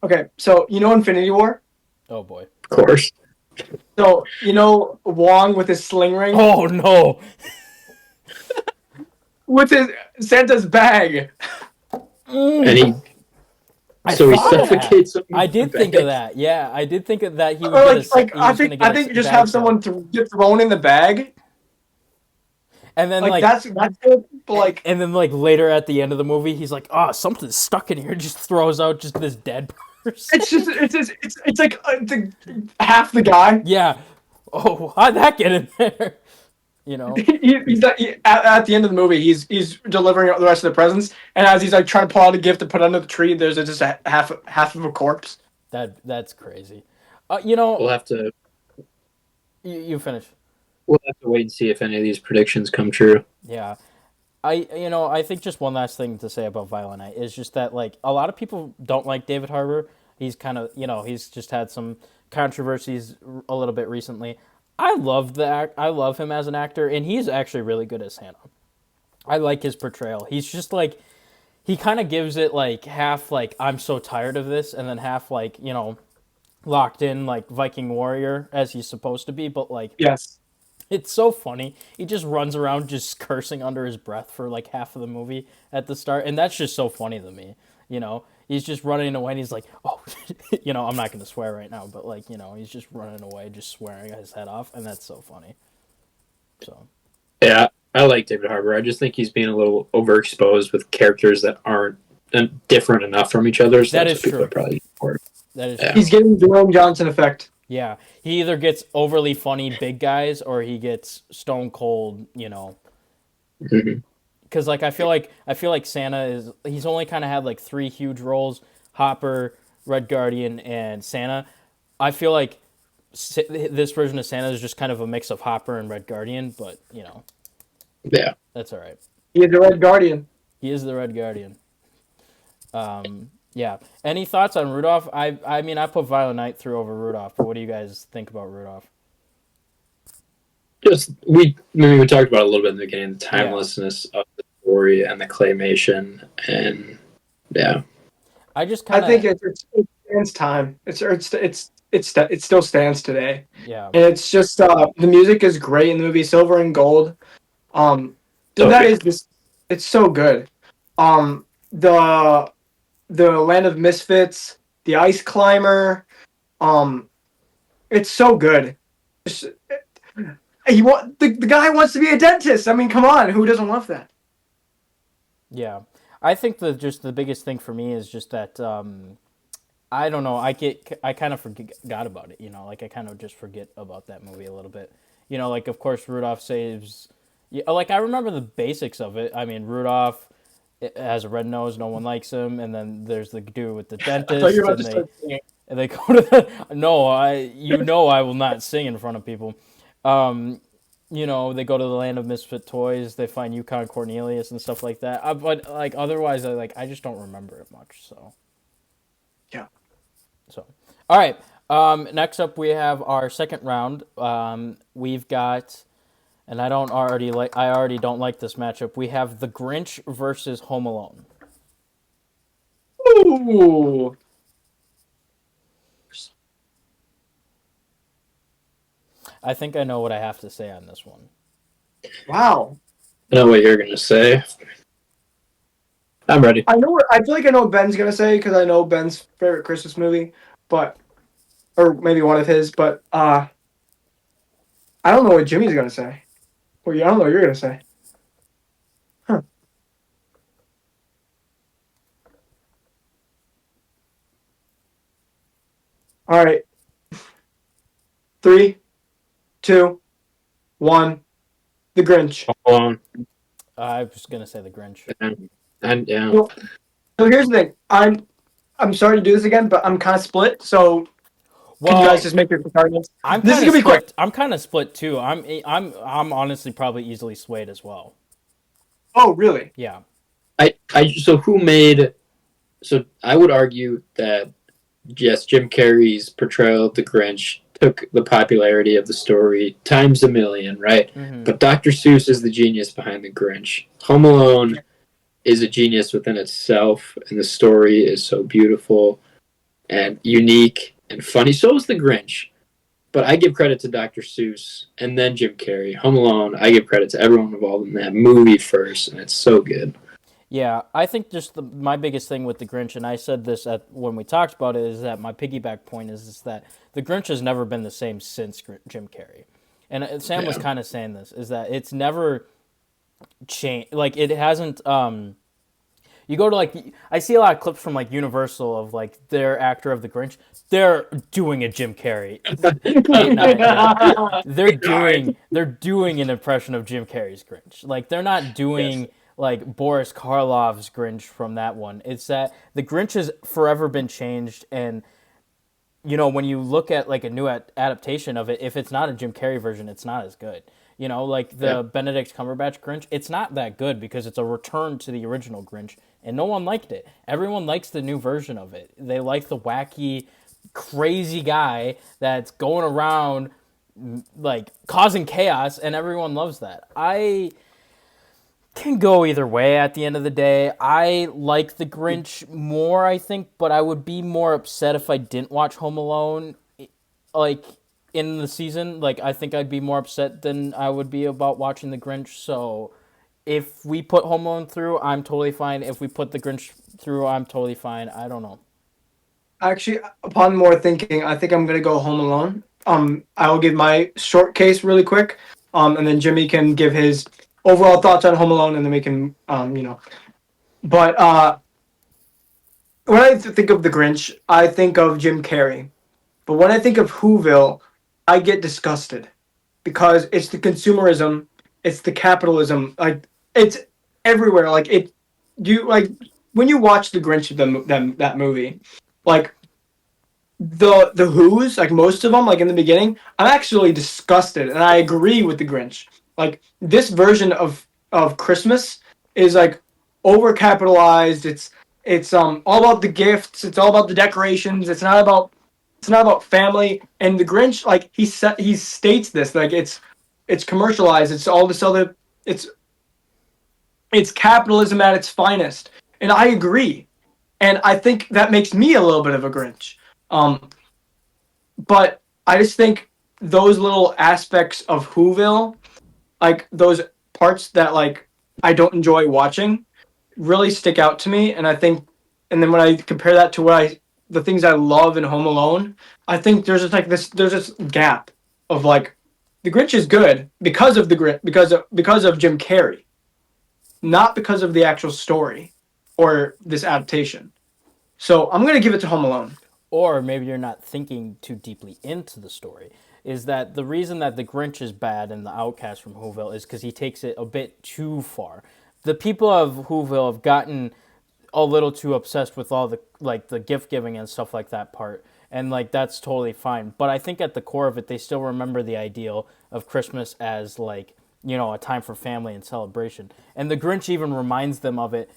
Speaker 5: Okay, so Infinity War?
Speaker 2: Oh boy.
Speaker 3: Of course.
Speaker 5: So, Wong with his sling ring?
Speaker 2: Oh no.
Speaker 5: With his Santa's bag.
Speaker 3: And he suffocates him.
Speaker 2: I did think of that. Yeah, I did think of that. He would
Speaker 5: I think you just have someone to get thrown in the bag.
Speaker 2: And then
Speaker 5: that's good, but
Speaker 2: and then later at the end of the movie, he's like, "Oh, something's stuck in here." Just throws out just this dead person.
Speaker 5: It's like half the guy.
Speaker 2: Yeah. Oh, how'd that get in there?
Speaker 5: He's at the end of the movie, he's delivering the rest of the presents, and as he's trying to pull out a gift to put under the tree, there's just a half of a corpse.
Speaker 2: That's crazy. You know,
Speaker 3: We'll have to
Speaker 2: you finish.
Speaker 3: wait and see if any of these predictions come true.
Speaker 2: Yeah. I think just one last thing to say about Violent Night is just that like a lot of people don't like David Harbour. He's kind of he's just had some controversies a little bit recently. I love I love him as an actor, and he's actually really good as Santa. I like his portrayal. He's just like he kind of gives it like half like I'm so tired of this, and then half like locked in like Viking warrior as he's supposed to be, but like
Speaker 5: Yes.
Speaker 2: it's so funny. He just runs around just cursing under his breath for like half of the movie at the start, and that's just so funny to me. He's just running away, and he's like, "Oh, I'm not gonna swear right now, but like, he's just running away, just swearing his head off, and that's so funny." So,
Speaker 3: Yeah, I like David Harbour. I just think he's being a little overexposed with characters that aren't different enough from each other. So
Speaker 2: that
Speaker 3: that's
Speaker 2: is
Speaker 3: what people
Speaker 2: true.
Speaker 3: are probably for.
Speaker 2: That is
Speaker 3: Yeah.
Speaker 2: true.
Speaker 5: He's getting Jerome Johnson effect.
Speaker 2: Yeah, he either gets overly funny big guys or he gets stone cold.
Speaker 3: Mhm.
Speaker 2: Because like I feel like Santa he's only kind of had like 3 huge roles: Hopper, Red Guardian, and Santa. I feel like this version of Santa is just kind of a mix of Hopper and Red Guardian, but
Speaker 3: Yeah.
Speaker 2: that's all right.
Speaker 5: He is the Red Guardian.
Speaker 2: He is the Red Guardian. Yeah. Any thoughts on Rudolph? I mean, I put Violent Night through over Rudolph, but what do you guys think about Rudolph?
Speaker 3: Just we talked about it a little bit in the beginning, the timelessness of the story and the claymation, and yeah.
Speaker 2: I just kind
Speaker 5: I think it stands time. It still stands today.
Speaker 2: Yeah.
Speaker 5: And it's just the music is great in the movie Silver and Gold. It's so good. The Land of Misfits, the Ice Climber, it's so good. The guy wants to be a dentist. I mean, come on, who doesn't love that?
Speaker 2: Yeah. I think the biggest thing for me is just that I don't know, I kind of forgot about it, like I kind of just forget about that movie a little bit. Like of course Rudolph saves like I remember the basics of it. I mean, Rudolph has a red nose, no one likes him, and then there's the dude with the dentist and they go to I will not sing in front of people. They go to the Land of Misfit Toys. They find Yukon Cornelius and stuff like that. But like otherwise, I just don't remember it much. So
Speaker 5: yeah.
Speaker 2: So all right. Next up, we have our second round. We've got, and I already don't like this matchup. We have The Grinch versus Home Alone.
Speaker 5: Ooh.
Speaker 2: I think I know what I have to say on this one.
Speaker 5: Wow.
Speaker 3: I know what you're gonna say. I'm ready.
Speaker 5: I feel like I know what Ben's gonna say because I know Ben's favorite Christmas movie, or maybe one of his. But I don't know what Jimmy's gonna say. Well, I don't know what you're gonna say. Huh. All right. 3, 2, 1. The Grinch.
Speaker 2: I was gonna say The Grinch.
Speaker 3: And yeah.
Speaker 5: Well, so here's the thing. I'm sorry to do this again, but I'm kind of split. So can you guys just make your arguments? This is gonna be quick.
Speaker 2: I'm kind of split too. I'm honestly probably easily swayed as well.
Speaker 5: Oh, really?
Speaker 2: Yeah.
Speaker 3: So I would argue that yes, Jim Carrey's portrayal of the Grinch took the popularity of the story times a million, right?
Speaker 2: Mm-hmm.
Speaker 3: But Dr. Seuss is the genius behind the Grinch. Home Alone is a genius within itself, and the story is so beautiful and unique and funny. So is the Grinch. But I give credit to Dr. Seuss and then Jim Carrey. Home Alone, I give credit to everyone involved in that movie first, and it's so good.
Speaker 2: Yeah, I think just my biggest thing with the Grinch, and I said this when we talked about it, is that my piggyback point is that the Grinch has never been the same since Jim Carrey. And Sam was kind of saying this, is that it's never changed. Like, it hasn't... you go to, I see a lot of clips from, Universal of, their actor of the Grinch. They're doing a Jim Carrey. They're doing an impression of Jim Carrey's Grinch. They're not doing... Yes. Boris Karloff's Grinch from that one. It's that the Grinch has forever been changed, and when you look at like a new adaptation of it, if it's not a Jim Carrey version, it's not as good. Like the Benedict Cumberbatch Grinch, it's not that good because it's a return to the original Grinch, and no one liked it. Everyone likes the new version of it. They like the wacky, crazy guy that's going around like causing chaos, and everyone loves that. I can go either way at the end of the day. I like the Grinch more, I think, but I would be more upset if I didn't watch Home Alone like in the season. Like, I think I'd be more upset than I would be about watching the Grinch. So if we put Home Alone through, I'm totally fine. If we put the Grinch through, I'm totally fine. I don't know.
Speaker 5: Actually, upon more thinking, I think I'm gonna go Home Alone. I will give my short case really quick, and then Jimmy can give his overall thoughts on Home Alone, and then we can, But when I think of the Grinch, I think of Jim Carrey. But when I think of Whoville, I get disgusted because it's the consumerism, it's the capitalism, like it's everywhere. Like when you watch the Grinch that movie, like the Who's, like most of them, like in the beginning, I'm actually disgusted, and I agree with the Grinch. Like this version of Christmas is like overcapitalized. It's all about the gifts. It's all about the decorations. It's not about family. And the Grinch, like he states this, like it's commercialized. It's all this other. It's capitalism at its finest, and I agree. And I think that makes me a little bit of a Grinch. But I just think those little aspects of Whoville, like those parts that like I don't enjoy watching, really stick out to me. And I think, and then when I compare that to the things I love in Home Alone, I think there's this gap of like the Grinch is good because of the Grinch because of Jim Carrey, not because of the actual story or this adaptation. So I'm gonna give it to Home Alone.
Speaker 2: Or maybe you're not thinking too deeply into the story. Is that the reason that the Grinch is bad and the outcast from Whoville is because he takes it a bit too far. The people of Whoville have gotten a little too obsessed with all the gift giving and stuff like that part, and like that's totally fine. But I think at the core of it, they still remember the ideal of Christmas as like a time for family and celebration. And the Grinch even reminds them of it.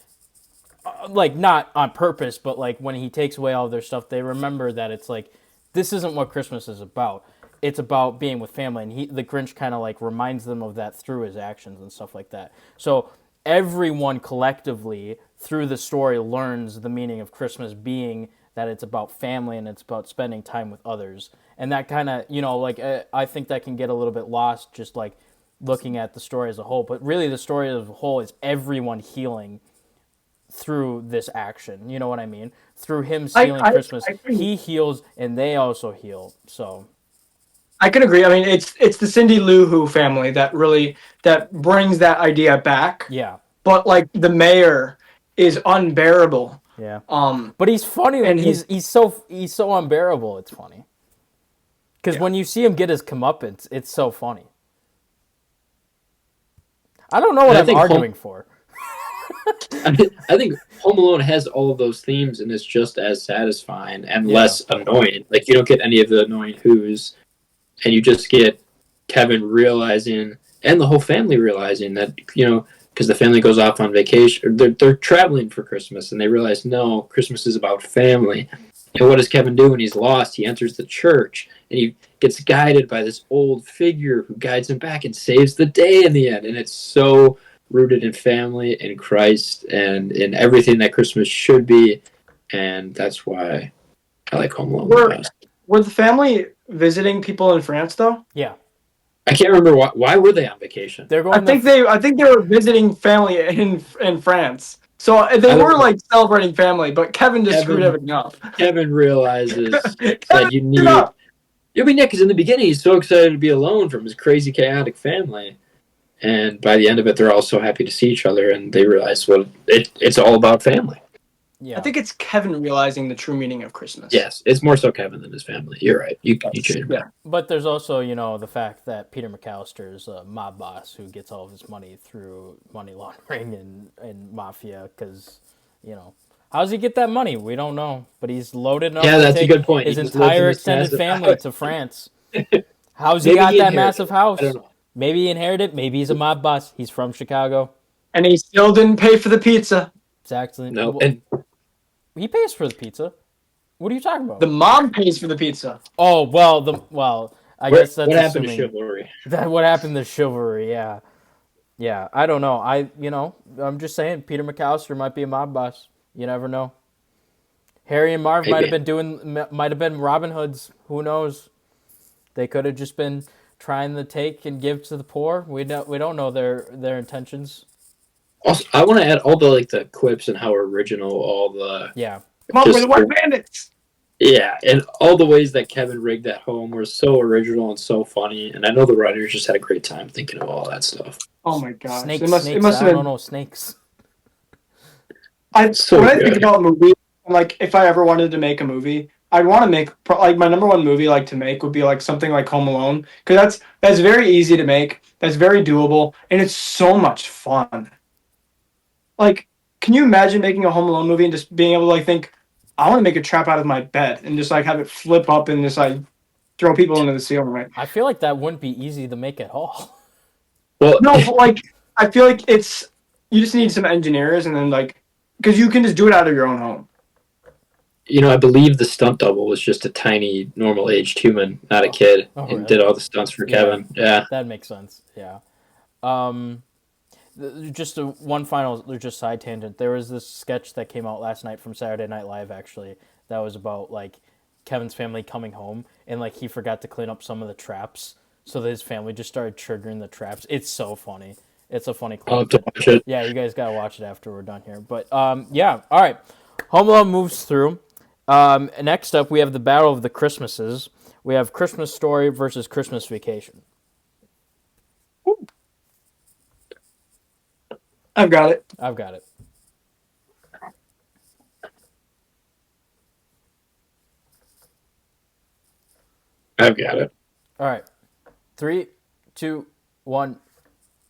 Speaker 2: Like not on purpose, but like when he takes away all their stuff, they remember that it's like this isn't what Christmas is about. It's about being with family, and the Grinch kind of like reminds them of that through his actions and stuff like that. So everyone collectively through the story learns the meaning of Christmas being that it's about family and it's about spending time with others, and that kind of I think that can get a little bit lost just like looking at the story as a whole. But really, the story as a whole is everyone healing through this action. You know what I mean? Through him stealing Christmas, he heals and they also heal. So
Speaker 5: I can agree. I mean, it's the Cindy Lou Who family that brings that idea back.
Speaker 2: Yeah.
Speaker 5: But like the mayor is unbearable.
Speaker 2: Yeah. But he's funny, and he's so unbearable. It's funny because when you see him get his comeuppance, it's so funny. I don't know what I'm arguing for.
Speaker 3: I think Home Alone has all of those themes and is just as satisfying and less annoying. Like, you don't get any of the annoying Who's, and you just get Kevin realizing, and the whole family realizing that, because the family goes off on vacation, they're traveling for Christmas, and they realize, no, Christmas is about family. And what does Kevin do when he's lost? He enters the church, and he gets guided by this old figure who guides him back and saves the day in the end. And it's so rooted in family and Christ and in everything that Christmas should be, and that's why I like Home Alone the best.
Speaker 5: Were the family visiting people in France though?
Speaker 2: Yeah,
Speaker 3: I can't remember why were they on vacation.
Speaker 2: They're going.
Speaker 5: I think they were visiting family in France, so they were like celebrating family. But Kevin screwed everything up.
Speaker 3: Kevin realizes that you need. I mean, yeah, because in the beginning he's so excited to be alone from his crazy, chaotic family. And by the end of it, they're all so happy to see each other, and they realize, well, it's all about family.
Speaker 2: Yeah,
Speaker 5: I think it's Kevin realizing the true meaning of Christmas.
Speaker 3: Yes, it's more so Kevin than his family. You're right. You changed it.
Speaker 2: But there's also, the fact that Peter McAllister's a mob boss who gets all of his money through money laundering and mafia, because, How's he get that money? We don't know, but he's loaded up
Speaker 3: Yeah,
Speaker 2: to
Speaker 3: that's a
Speaker 2: take
Speaker 3: good point.
Speaker 2: his
Speaker 3: He just lives in
Speaker 2: entire
Speaker 3: this
Speaker 2: extended
Speaker 3: massive
Speaker 2: family
Speaker 3: house.
Speaker 2: to France. How's he
Speaker 3: Maybe
Speaker 2: got
Speaker 3: he
Speaker 2: that
Speaker 3: inherited
Speaker 2: massive
Speaker 3: it.
Speaker 2: house?
Speaker 3: I don't know.
Speaker 2: Maybe he inherited it. Maybe he's a mob boss. He's from Chicago.
Speaker 5: And he still didn't pay for the pizza.
Speaker 2: Exactly.
Speaker 3: No,
Speaker 2: Well,
Speaker 3: and
Speaker 2: he pays for the pizza. What are you talking about?
Speaker 5: The mom pays for the pizza.
Speaker 2: Oh well, I guess that's
Speaker 3: what happened to
Speaker 2: assuming
Speaker 3: chivalry?
Speaker 2: that what happened to chivalry. Yeah, yeah. I don't know. I'm just saying Peter McAllister might be a mob boss. You never know. Harry and Marv might have been Robin Hoods. Who knows? They could have just been trying to take and give to the poor. We don't know their intentions.
Speaker 3: Also, I want to add all the quips and how original all the
Speaker 2: Yeah.
Speaker 5: Come on,
Speaker 3: Just
Speaker 5: we're the White
Speaker 3: the-
Speaker 5: Bandits.
Speaker 3: yeah, and all the ways that Kevin rigged that home were so original and so funny. And I know the writers just had a great time thinking of all that stuff.
Speaker 5: Oh my gosh.
Speaker 2: Snakes.
Speaker 5: It must
Speaker 2: I
Speaker 5: have
Speaker 2: don't
Speaker 5: been.
Speaker 2: know snakes.
Speaker 3: So
Speaker 5: When I think
Speaker 3: good.
Speaker 5: about movies, like if I ever wanted to make a movie, I'd want to make like my number one movie to make would be like something like Home Alone because that's very easy to make, that's very doable, and it's so much fun. Like, can you imagine making a Home Alone movie and just being able to think, I want to make a trap out of my bed and just have it flip up and just throw people into the ceiling, right?
Speaker 2: I feel like that wouldn't be easy to make at all.
Speaker 3: Well,
Speaker 5: No, but I feel like you just need some engineers and then because you can just do it out of your own home.
Speaker 3: I believe the stunt double was just a tiny, normal-aged human, not a kid, and
Speaker 2: really?
Speaker 3: did all the stunts for Kevin. Yeah.
Speaker 2: That makes sense. Yeah. Just one final, just side tangent. There was this sketch that came out last night from Saturday Night Live, actually, that was about Kevin's family coming home and he forgot to clean up some of the traps, so that his family just started triggering the traps. It's so funny. It's a funny clip.
Speaker 3: I'll have to watch it.
Speaker 2: Yeah, you guys gotta watch it after we're done here. But yeah, all right. Home Alone moves through. Next up, we have the Battle of the Christmases. We have Christmas Story versus Christmas Vacation.
Speaker 5: I've got it.
Speaker 2: I've got it.
Speaker 3: I've got it.
Speaker 2: All right. 3, 2, 1.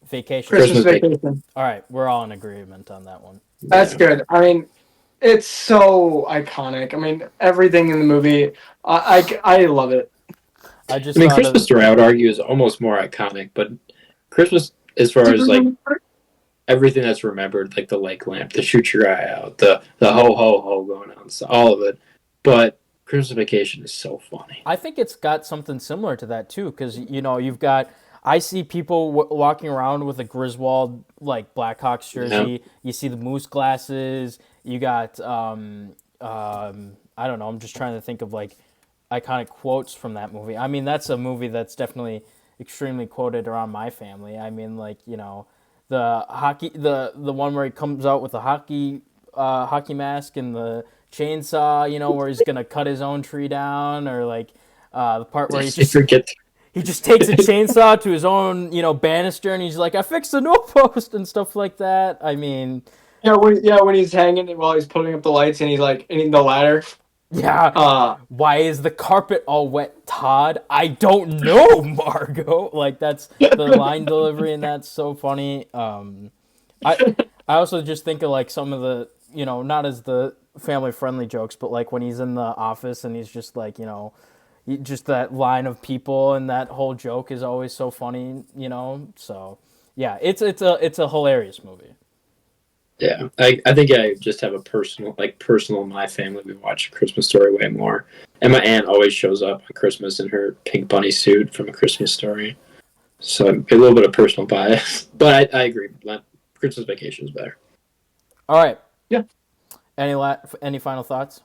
Speaker 2: Vacation.
Speaker 5: Christmas Vacation.
Speaker 2: All right, we're all in agreement on that one.
Speaker 5: That's good. I mean, it's so iconic. I mean, everything in the movie, I love it.
Speaker 3: Christmas Story, I would argue, is almost more iconic, but Christmas, as far as everything that's remembered, like the lake lamp, the shoot your eye out, the ho ho ho going on, all of it. But Christmas Vacation is so funny.
Speaker 2: I think it's got something similar to that too, because you've got. I see people walking around with a Griswold Blackhawks jersey. Yeah. You see the moose glasses. You got I don't know. I'm just trying to think of iconic quotes from that movie. I mean, that's a movie that's definitely extremely quoted around my family. I mean, the hockey, the one where he comes out with a hockey mask and the chainsaw, where he's gonna cut his own tree down, or the part where he just takes a chainsaw to his own, banister, and he's like, I fixed the no post and stuff like that. I mean,
Speaker 5: when he's hanging while he's putting up the lights and he's in the ladder.
Speaker 2: Yeah. Why is the carpet all wet, Todd? I don't know, Margot. That's the line delivery, and that's so funny. I also just think of some of the, not as the family friendly jokes, but when he's in the office and he's just just that line of people, and that whole joke is always so funny, So yeah, it's a hilarious movie.
Speaker 3: Yeah, I think I just have a personal in my family. We watch Christmas Story way more, and my aunt always shows up on Christmas in her pink bunny suit from A Christmas Story. So a little bit of personal bias, but I agree. Christmas Vacation is better.
Speaker 2: All right.
Speaker 5: Yeah.
Speaker 2: Any final thoughts?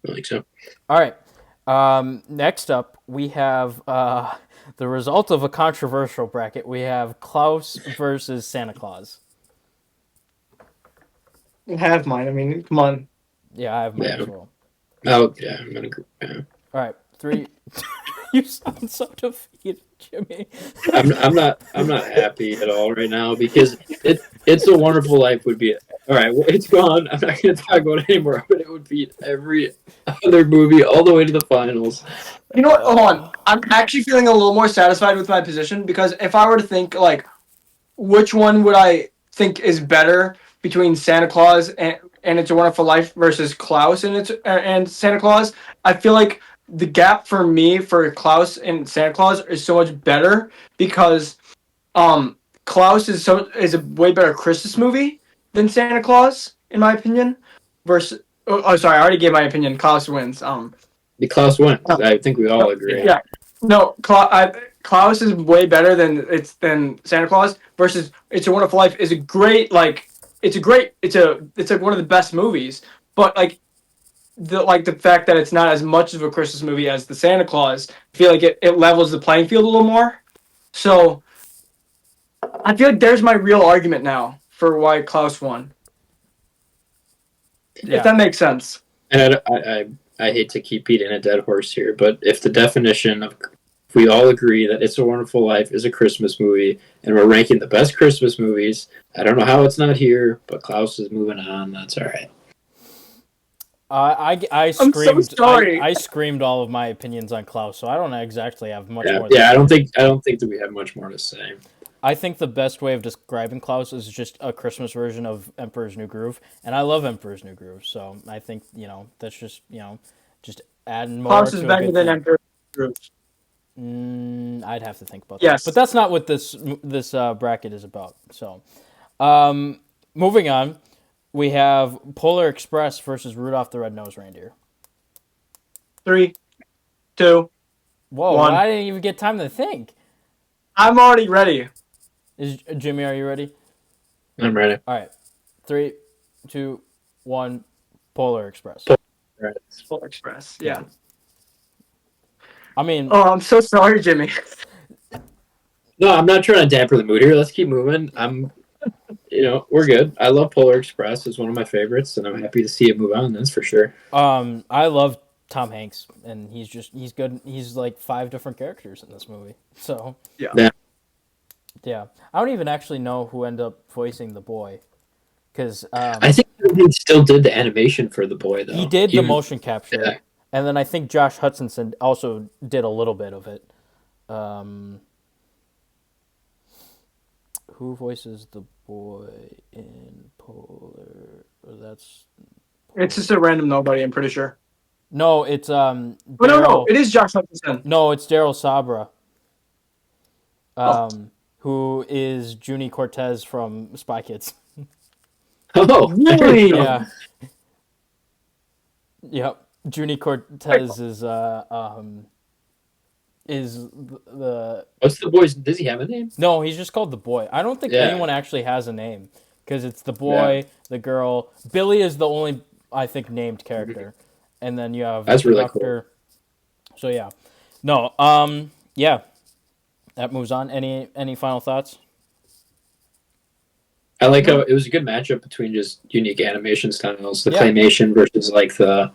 Speaker 3: I think so.
Speaker 2: All right. Next up, we have the result of a controversial bracket. We have Klaus versus Santa Claus.
Speaker 5: I have mine. I mean, come on.
Speaker 2: Yeah, I have mine as well.
Speaker 3: Oh, yeah, I'm gonna agree. Yeah.
Speaker 2: All right, 3. You sound so defeated, Jimmy.
Speaker 3: I'm not happy at all right now because It's a Wonderful Life would be all right. Well, it's gone. I'm not going to talk about it anymore. But it would beat every other movie all the way to the finals.
Speaker 5: You know what? Hold on. I'm actually feeling a little more satisfied with my position because if I were to think which one would I think is better between Santa Claus and and It's a Wonderful Life versus Klaus and Santa Claus, I feel like the gap for me for Klaus and Santa Claus is so much better because Klaus is a way better Christmas movie than Santa Claus, in my opinion. Versus sorry, I already gave my opinion. Klaus wins.
Speaker 3: The Klaus wins. I think we all agree.
Speaker 5: Yeah. No, Klaus is way better than Santa Claus versus It's a Wonderful Life is a great it's like one of the best movies, but the fact that it's not as much of a Christmas movie as the Santa Claus, I feel like it levels the playing field a little more. So I feel like there's my real argument now for why Klaus won.
Speaker 2: Yeah.
Speaker 5: If that makes sense.
Speaker 3: And I hate to keep beating a dead horse here, but if we all agree that It's a Wonderful Life is a Christmas movie, and we're ranking the best Christmas movies, I don't know how it's not here, but Klaus is moving on. That's all right.
Speaker 2: I screamed.
Speaker 5: I'm so sorry.
Speaker 2: I screamed all of my opinions on Klaus, so I don't exactly have much more.
Speaker 3: Yeah, I don't think that we have much more to say.
Speaker 2: I think the best way of describing Klaus is just a Christmas version of Emperor's New Groove, and I love Emperor's New Groove, so I think that's just just adding more.
Speaker 5: Klaus
Speaker 2: to
Speaker 5: is
Speaker 2: a
Speaker 5: better
Speaker 2: good
Speaker 5: than
Speaker 2: thing.
Speaker 5: Emperor's New Groove.
Speaker 2: I'd have to think about
Speaker 5: Yes.
Speaker 2: that, but that's not what this bracket is about. So, moving on, we have Polar Express versus Rudolph the Red-Nosed Reindeer.
Speaker 5: 3, 2,
Speaker 2: Whoa!
Speaker 5: 1.
Speaker 2: I didn't even get time to think.
Speaker 5: I'm already ready.
Speaker 2: Jimmy, are you ready?
Speaker 3: I'm ready.
Speaker 2: All right. 3, 2, 1. Polar Express.
Speaker 5: Polar Express. Yeah.
Speaker 2: I mean,
Speaker 5: Oh, I'm so sorry, Jimmy.
Speaker 3: No, I'm not trying to damper the mood here. Let's keep moving. We're good. I love Polar Express. It's one of my favorites, and I'm happy to see it move on. That's for sure.
Speaker 2: I love Tom Hanks, and he's good. He's like 5 different characters in this movie. So
Speaker 5: Yeah.
Speaker 2: yeah. I don't even actually know who ended up voicing the boy, because
Speaker 3: I think he still did the animation for the boy, though.
Speaker 2: he did the motion capture,
Speaker 3: yeah.
Speaker 2: and then I think Josh Hutcherson also did a little bit of it. Who voices the boy in Polar?
Speaker 5: It's just a random nobody, I'm pretty sure.
Speaker 2: No, it's
Speaker 5: Oh, no, it is Josh Hutcherson.
Speaker 2: No, it's Daryl Sabra. Who is Junie Cortez from Spy Kids.
Speaker 3: Oh,
Speaker 5: really?
Speaker 2: Yeah. Yep. Junie Cortez is the...
Speaker 3: What's the boy's... Does he have a name?
Speaker 2: No, he's just called the boy. I don't think anyone actually has a name, because it's the boy, the girl. Billy is the only, I think, named character. And then you have
Speaker 3: That's
Speaker 2: the
Speaker 3: really
Speaker 2: doctor. Cool. So yeah. No, yeah. That moves on. Any final thoughts?
Speaker 3: I like how it was a good matchup between just unique animation styles, the claymation versus like the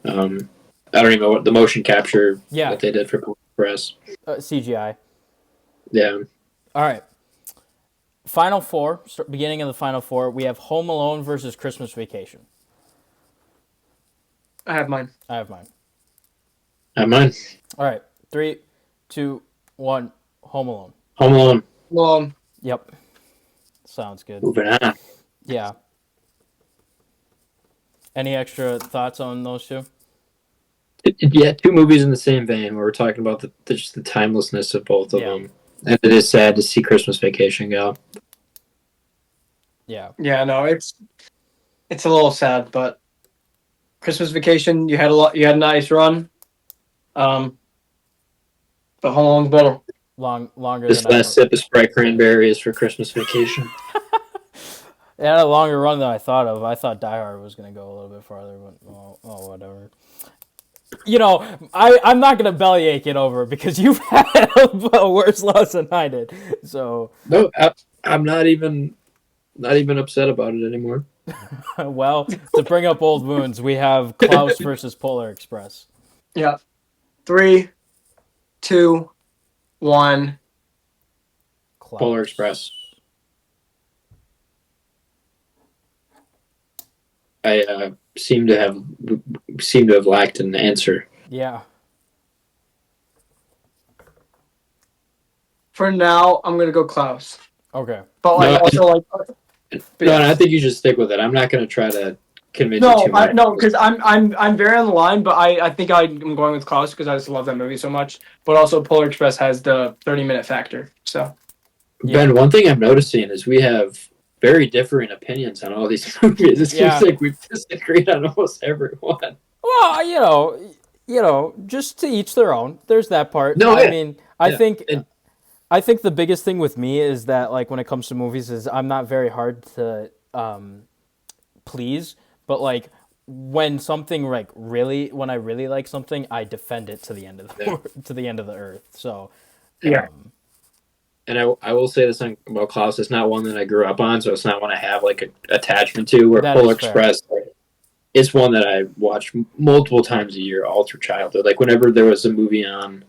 Speaker 3: I don't even know what the motion capture that they did for Polar Express.
Speaker 2: CGI.
Speaker 3: Yeah.
Speaker 2: All right. Final four. Beginning of the final four. We have Home Alone versus Christmas Vacation.
Speaker 5: I have mine.
Speaker 2: I have mine.
Speaker 3: All
Speaker 2: right. 3, 2, 1. Home Alone.
Speaker 3: Home Alone.
Speaker 5: Well,
Speaker 2: yep. Sounds good.
Speaker 3: Moving on.
Speaker 2: Yeah. Any extra thoughts on those two?
Speaker 3: Yeah, 2 movies in the same vein where we're talking about just the timelessness of both of them. And it is sad to see Christmas Vacation go.
Speaker 2: Yeah.
Speaker 5: Yeah, no, it's a little sad, but Christmas Vacation, you had a nice run. But Home Alone's better.
Speaker 2: Longer
Speaker 3: This
Speaker 2: than
Speaker 3: last sip of Sprite Cranberries for Christmas Vacation.
Speaker 2: It had a longer run than I thought of. I thought Die Hard was going to go a little bit farther, but whatever. I'm not going to bellyache it over because you've had a worse loss than I did. So
Speaker 3: no, I'm not even upset about it anymore.
Speaker 2: Well, to bring up old wounds, we have Klaus versus Polar Express.
Speaker 5: Yeah. 3, 2, 1.
Speaker 2: Klaus.
Speaker 3: Polar Express. I seem to have lacked an answer.
Speaker 2: Yeah.
Speaker 5: For now, I'm gonna go Klaus.
Speaker 2: Okay.
Speaker 5: But I think you should stick
Speaker 3: with it. I'm not gonna try to convince you too much.
Speaker 5: No, because I'm very on the line, but I think I'm going with Klaus because I just love that movie so much. But also, Polar Express has the 30-minute factor. So
Speaker 3: Ben, one thing I'm noticing is we have very differing opinions on all these movies. It seems like we've disagreed on almost every one.
Speaker 2: Well, just to each their own. There's that part.
Speaker 3: No,
Speaker 2: I
Speaker 3: yeah.
Speaker 2: mean,
Speaker 3: And
Speaker 2: I think the biggest thing with me is that, like, when it comes to movies, is I'm not very hard to please, but like when something like when I really like something, I defend it to the end of the to the end of the earth. So
Speaker 3: and I will say this thing about Klaus. It's not one that I grew up on, so it's not one I have like an attachment to. Where Polar Express, it's one that I watch multiple times a year, all through childhood. Like whenever there was a movie on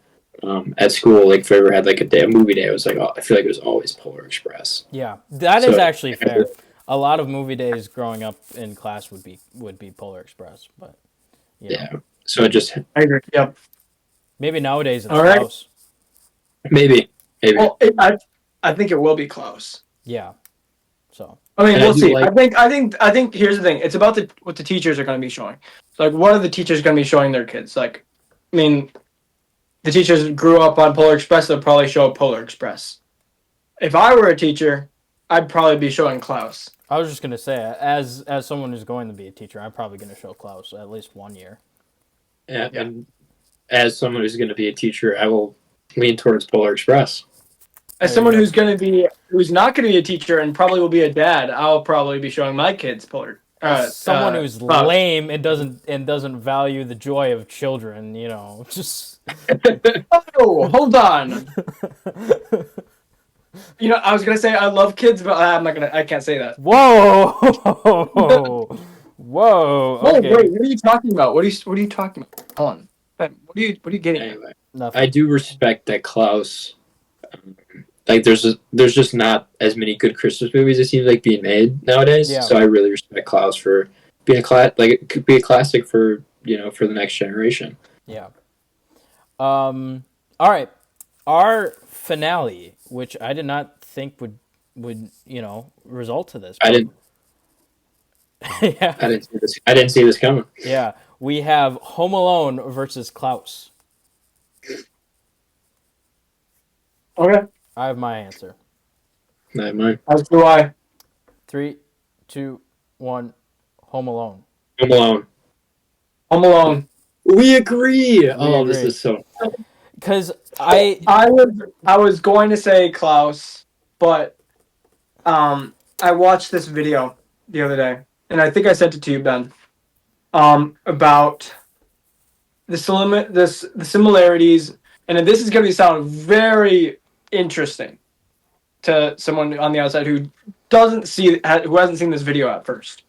Speaker 3: at school, like if I ever had like a movie day, I was like, I feel like it was always Polar Express.
Speaker 2: Yeah, that is actually fair. A lot of movie days growing up in class would be Polar Express, but
Speaker 3: So it just
Speaker 5: I agree. Yep.
Speaker 2: Maybe nowadays it's Klaus.
Speaker 3: Maybe.
Speaker 5: Well, I think it will be Klaus.
Speaker 2: Yeah. So
Speaker 5: I mean, we'll see. I think here's the thing. It's about what the teachers are going to be showing. Like, what are the teachers going to be showing their kids? Like, I mean, the teachers grew up on Polar Express. They'll probably show Polar Express. If I were a teacher, I'd probably be showing Klaus.
Speaker 2: I was just going to say, as someone who's going to be a teacher, I'm probably going to show Klaus at least 1 year.
Speaker 3: Yeah, and as someone who's going to be a teacher, I will lean towards Polar Express.
Speaker 5: As someone who's not going to be a teacher and probably will be a dad, I'll probably be showing my kids Polar.
Speaker 2: Someone who's lame and doesn't value the joy of children, just.
Speaker 5: Oh, hold on. I was gonna say I love kids, but I can't say that.
Speaker 2: Whoa, whoa. Okay.
Speaker 5: Wait, what are you talking about? What are you talking about? Hold on. What are you getting?
Speaker 3: Anyway, I do respect that Klaus. There's just not as many good Christmas movies it seems like being made nowadays. Yeah. So I really respect Klaus for being it could be a classic for for the next generation.
Speaker 2: Yeah. All right, our finale, which I did not think would result to this.
Speaker 3: I didn't.
Speaker 2: Yeah.
Speaker 3: I didn't see this coming.
Speaker 2: Yeah, we have Home Alone versus Klaus.
Speaker 5: Okay.
Speaker 2: I have my answer.
Speaker 3: I have mine.
Speaker 5: As do I.
Speaker 2: 3, 2, 1. Home Alone.
Speaker 3: Home Alone.
Speaker 5: Home Alone.
Speaker 3: We agree. This is so.
Speaker 2: Because
Speaker 5: I was going to say Klaus, but I watched this video the other day, and I think I sent it to you, Ben. About the similarities, and this is going to sound very interesting to someone on the outside who hasn't seen this video at first,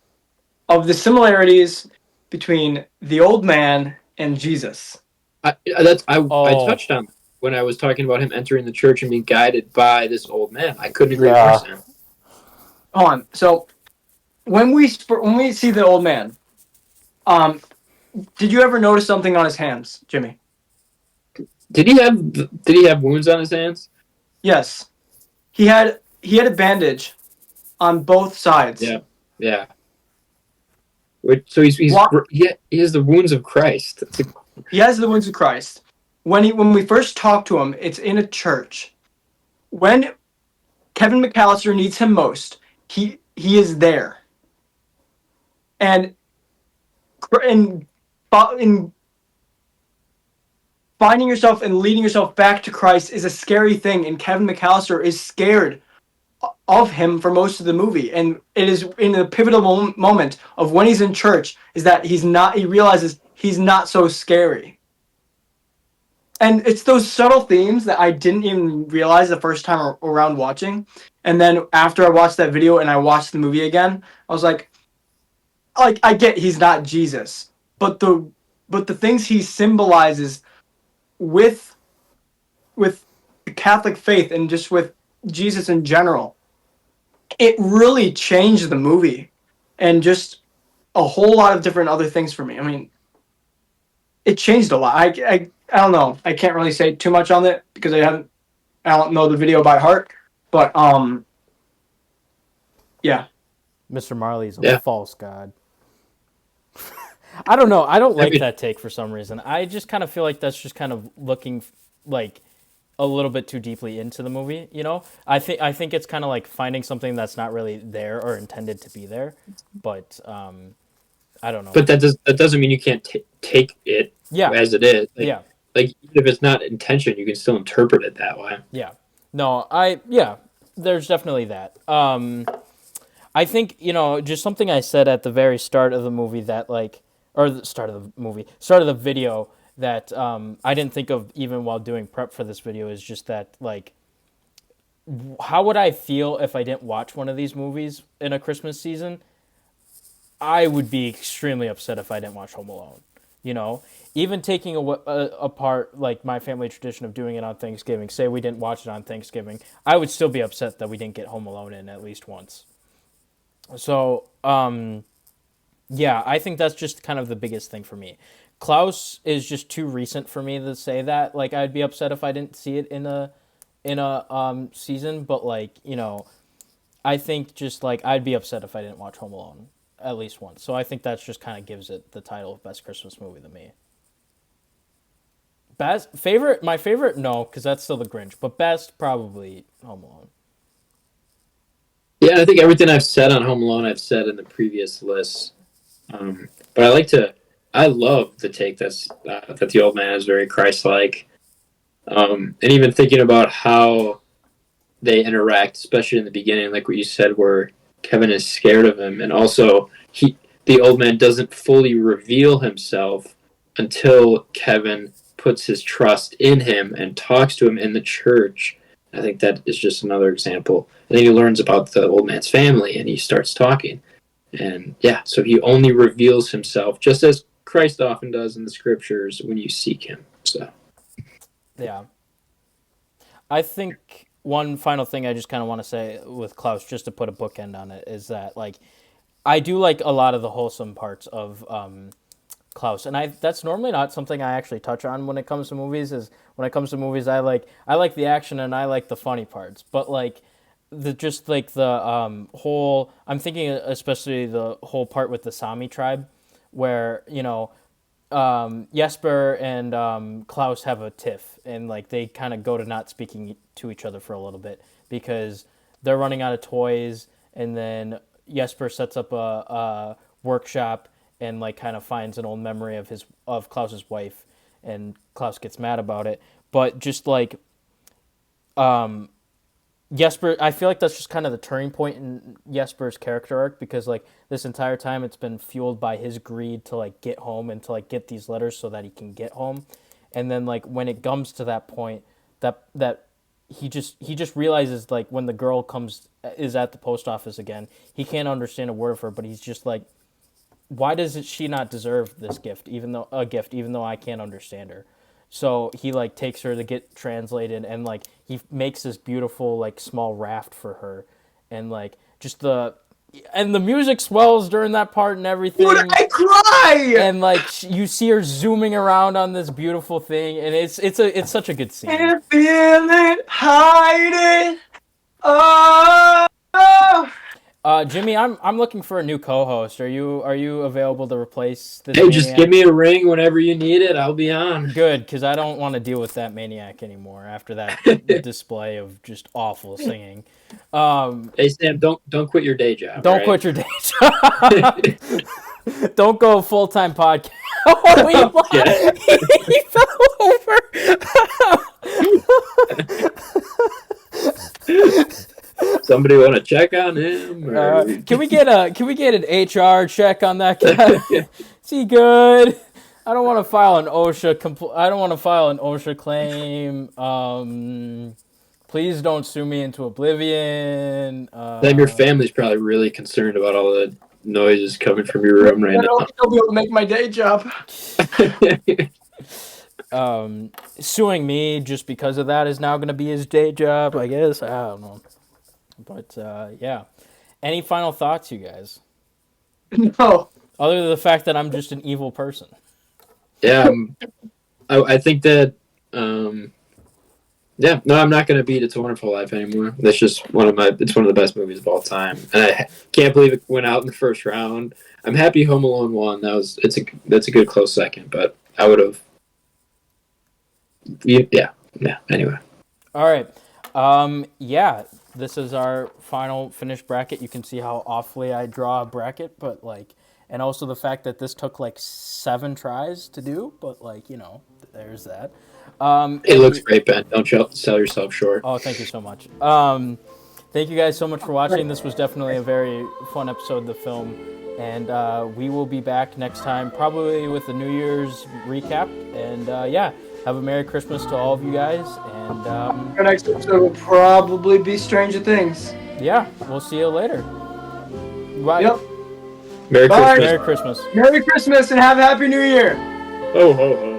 Speaker 5: of the similarities between the old man and Jesus.
Speaker 3: I touched on when I was talking about him entering the church and being guided by this old man. I couldn't agree more.
Speaker 5: Hold on. So when we see the old man, did you ever notice something on his hands, Jimmy?
Speaker 3: Did he have wounds on his hands?
Speaker 5: Yes. He had a bandage on both sides.
Speaker 3: Yeah. So he has the wounds of Christ.
Speaker 5: He has the wounds of Christ. When we first talk to him, it's in a church. When Kevin McAllister needs him most, he is there. And in finding yourself and leading yourself back to Christ is a scary thing, and Kevin McAllister is scared of him for most of the movie. And it is in the pivotal moment of when he's in church is that he realizes he's not so scary. And it's those subtle themes that I didn't even realize the first time around watching. And then after I watched that video and I watched the movie again, I was like I get he's not Jesus, but the things he symbolizes with the Catholic faith and just with Jesus in general, it really changed the movie and just a whole lot of different other things for me. I mean, it changed a lot. I don't know. I can't really say too much on it because I don't know the video by heart, but yeah.
Speaker 2: Mr. Marley's a false god. I don't know. I don't like
Speaker 3: mean-
Speaker 2: that take for some reason. I just kind of feel like that's just kind of looking like a little bit too deeply into the movie. You know, I think it's kind of like finding something that's not really there or intended to be there. But I don't know.
Speaker 3: But that doesn't mean you can't take it
Speaker 2: Yeah.
Speaker 3: as it is. Like,
Speaker 2: Yeah.
Speaker 3: Like even if it's not intention, you can still interpret it that way.
Speaker 2: Yeah. No, there's definitely that. I think, just something I said at the very start of the movie that or the start of the video that I didn't think of even while doing prep for this video is just that, how would I feel if I didn't watch one of these movies in a Christmas season? I would be extremely upset if I didn't watch Home Alone. Even taking apart my family tradition of doing it on Thanksgiving, say we didn't watch it on Thanksgiving, I would still be upset that we didn't get Home Alone in at least once. So, I think that's just kind of the biggest thing for me. Klaus is just too recent for me to say that. I'd be upset if I didn't see it in a season, but I think just I'd be upset if I didn't watch Home Alone at least once. So I think that's just kind of gives it the title of best Christmas movie to me. My favorite, no, because that's still the Grinch. But best, probably Home Alone.
Speaker 3: Yeah, I think everything I've said on Home Alone, I've said in the previous lists. But I love the take that the old man is very Christ-like. And even thinking about how they interact, especially in the beginning, like what you said, where Kevin is scared of him, and also the old man doesn't fully reveal himself until Kevin puts his trust in him and talks to him in the church. I think that is just another example. And then he learns about the old man's family, and he starts talking. And so he only reveals himself, just as Christ often does in the scriptures, when you seek him. So,
Speaker 2: yeah. I think one final thing I just kind of want to say with Klaus, just to put a bookend on it, is that I do like a lot of the wholesome parts of Klaus, and that's normally not something I actually touch on when it comes to movies. I like the action and I like the funny parts, but the whole, I'm thinking especially the whole part with the Sami tribe, where Jesper and Klaus have a tiff, and they kind of go to not speaking to each other for a little bit because they're running out of toys, and then Jesper sets up a workshop and kind of finds an old memory of Klaus's wife, and Klaus gets mad about it. But just Jesper, I feel like that's just kind of the turning point in Jesper's character arc, because this entire time it's been fueled by his greed to get home and to get these letters so that he can get home. And then when it comes to that point, that he just realizes when the girl is at the post office again, he can't understand a word of her, but he's just why does she not deserve this gift, even though I can't understand her? So he takes her to get translated, and he makes this beautiful small raft for her, and and the music swells during that part and everything.
Speaker 5: Dude, I cry.
Speaker 2: And you see her zooming around on this beautiful thing, and it's such a good scene.
Speaker 5: Can't feel it, hide it. Oh.
Speaker 2: Jimmy, I'm looking for a new co-host. Are you available to replace this?
Speaker 3: Hey, just give me a ring whenever you need it. I'll be on.
Speaker 2: Good, because I don't want to deal with that maniac anymore after that display of just awful singing.
Speaker 3: Hey Sam, don't quit your day job.
Speaker 2: Don't quit your day job. Don't go full-time podcast. Oh, he fell over.
Speaker 3: Somebody want to check on him?
Speaker 2: Can we get an HR check on that guy? Is he good? I don't want to file an OSHA claim. Please don't sue me into oblivion.
Speaker 3: Then your family's probably really concerned about all the noises coming from your room right now.
Speaker 5: I'll be able to make my day job.
Speaker 2: Suing me just because of that is now going to be his day job, I guess. I don't know. But, yeah. Any final thoughts, you guys?
Speaker 5: No.
Speaker 2: Other than the fact that I'm just an evil person.
Speaker 3: Yeah. I think that Yeah, no, I'm not gonna beat It's a Wonderful Life anymore. That's just it's one of the best movies of all time, and I can't believe it went out in the first round. I'm happy Home Alone won. That's a good close second, but I would have. Yeah. Anyway,
Speaker 2: All right. Yeah, this is our final finished bracket. You can see how awfully I draw a bracket, but like, and also the fact that this took like 7 tries to do, but like, there's that.
Speaker 3: it looks great, Ben. Don't sell yourself short.
Speaker 2: Oh, thank you so much. Thank you guys so much for watching. This was definitely a very fun episode of the film, and we will be back next time, probably with the New Year's recap. And yeah, have a Merry Christmas to all of you guys. And
Speaker 5: Our next episode will probably be Stranger Things.
Speaker 2: yeah, we'll see you later. Bye.
Speaker 5: Yep.
Speaker 3: Merry
Speaker 5: Bye.
Speaker 3: Christmas.
Speaker 2: Merry Christmas.
Speaker 5: Merry Christmas and have a Happy New Year.
Speaker 3: Ho ho ho.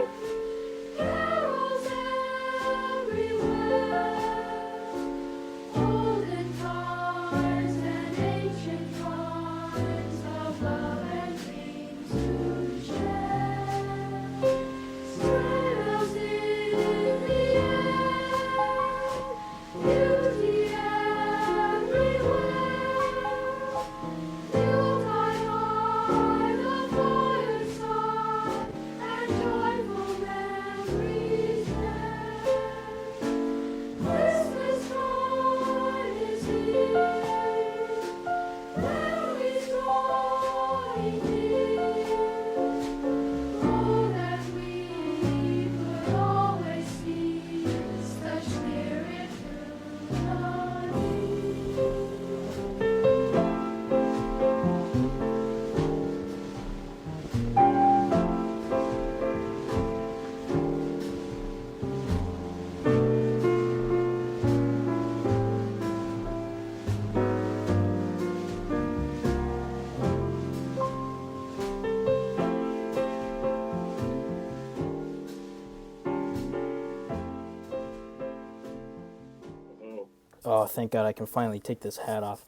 Speaker 2: Oh, thank God I can finally take this hat off.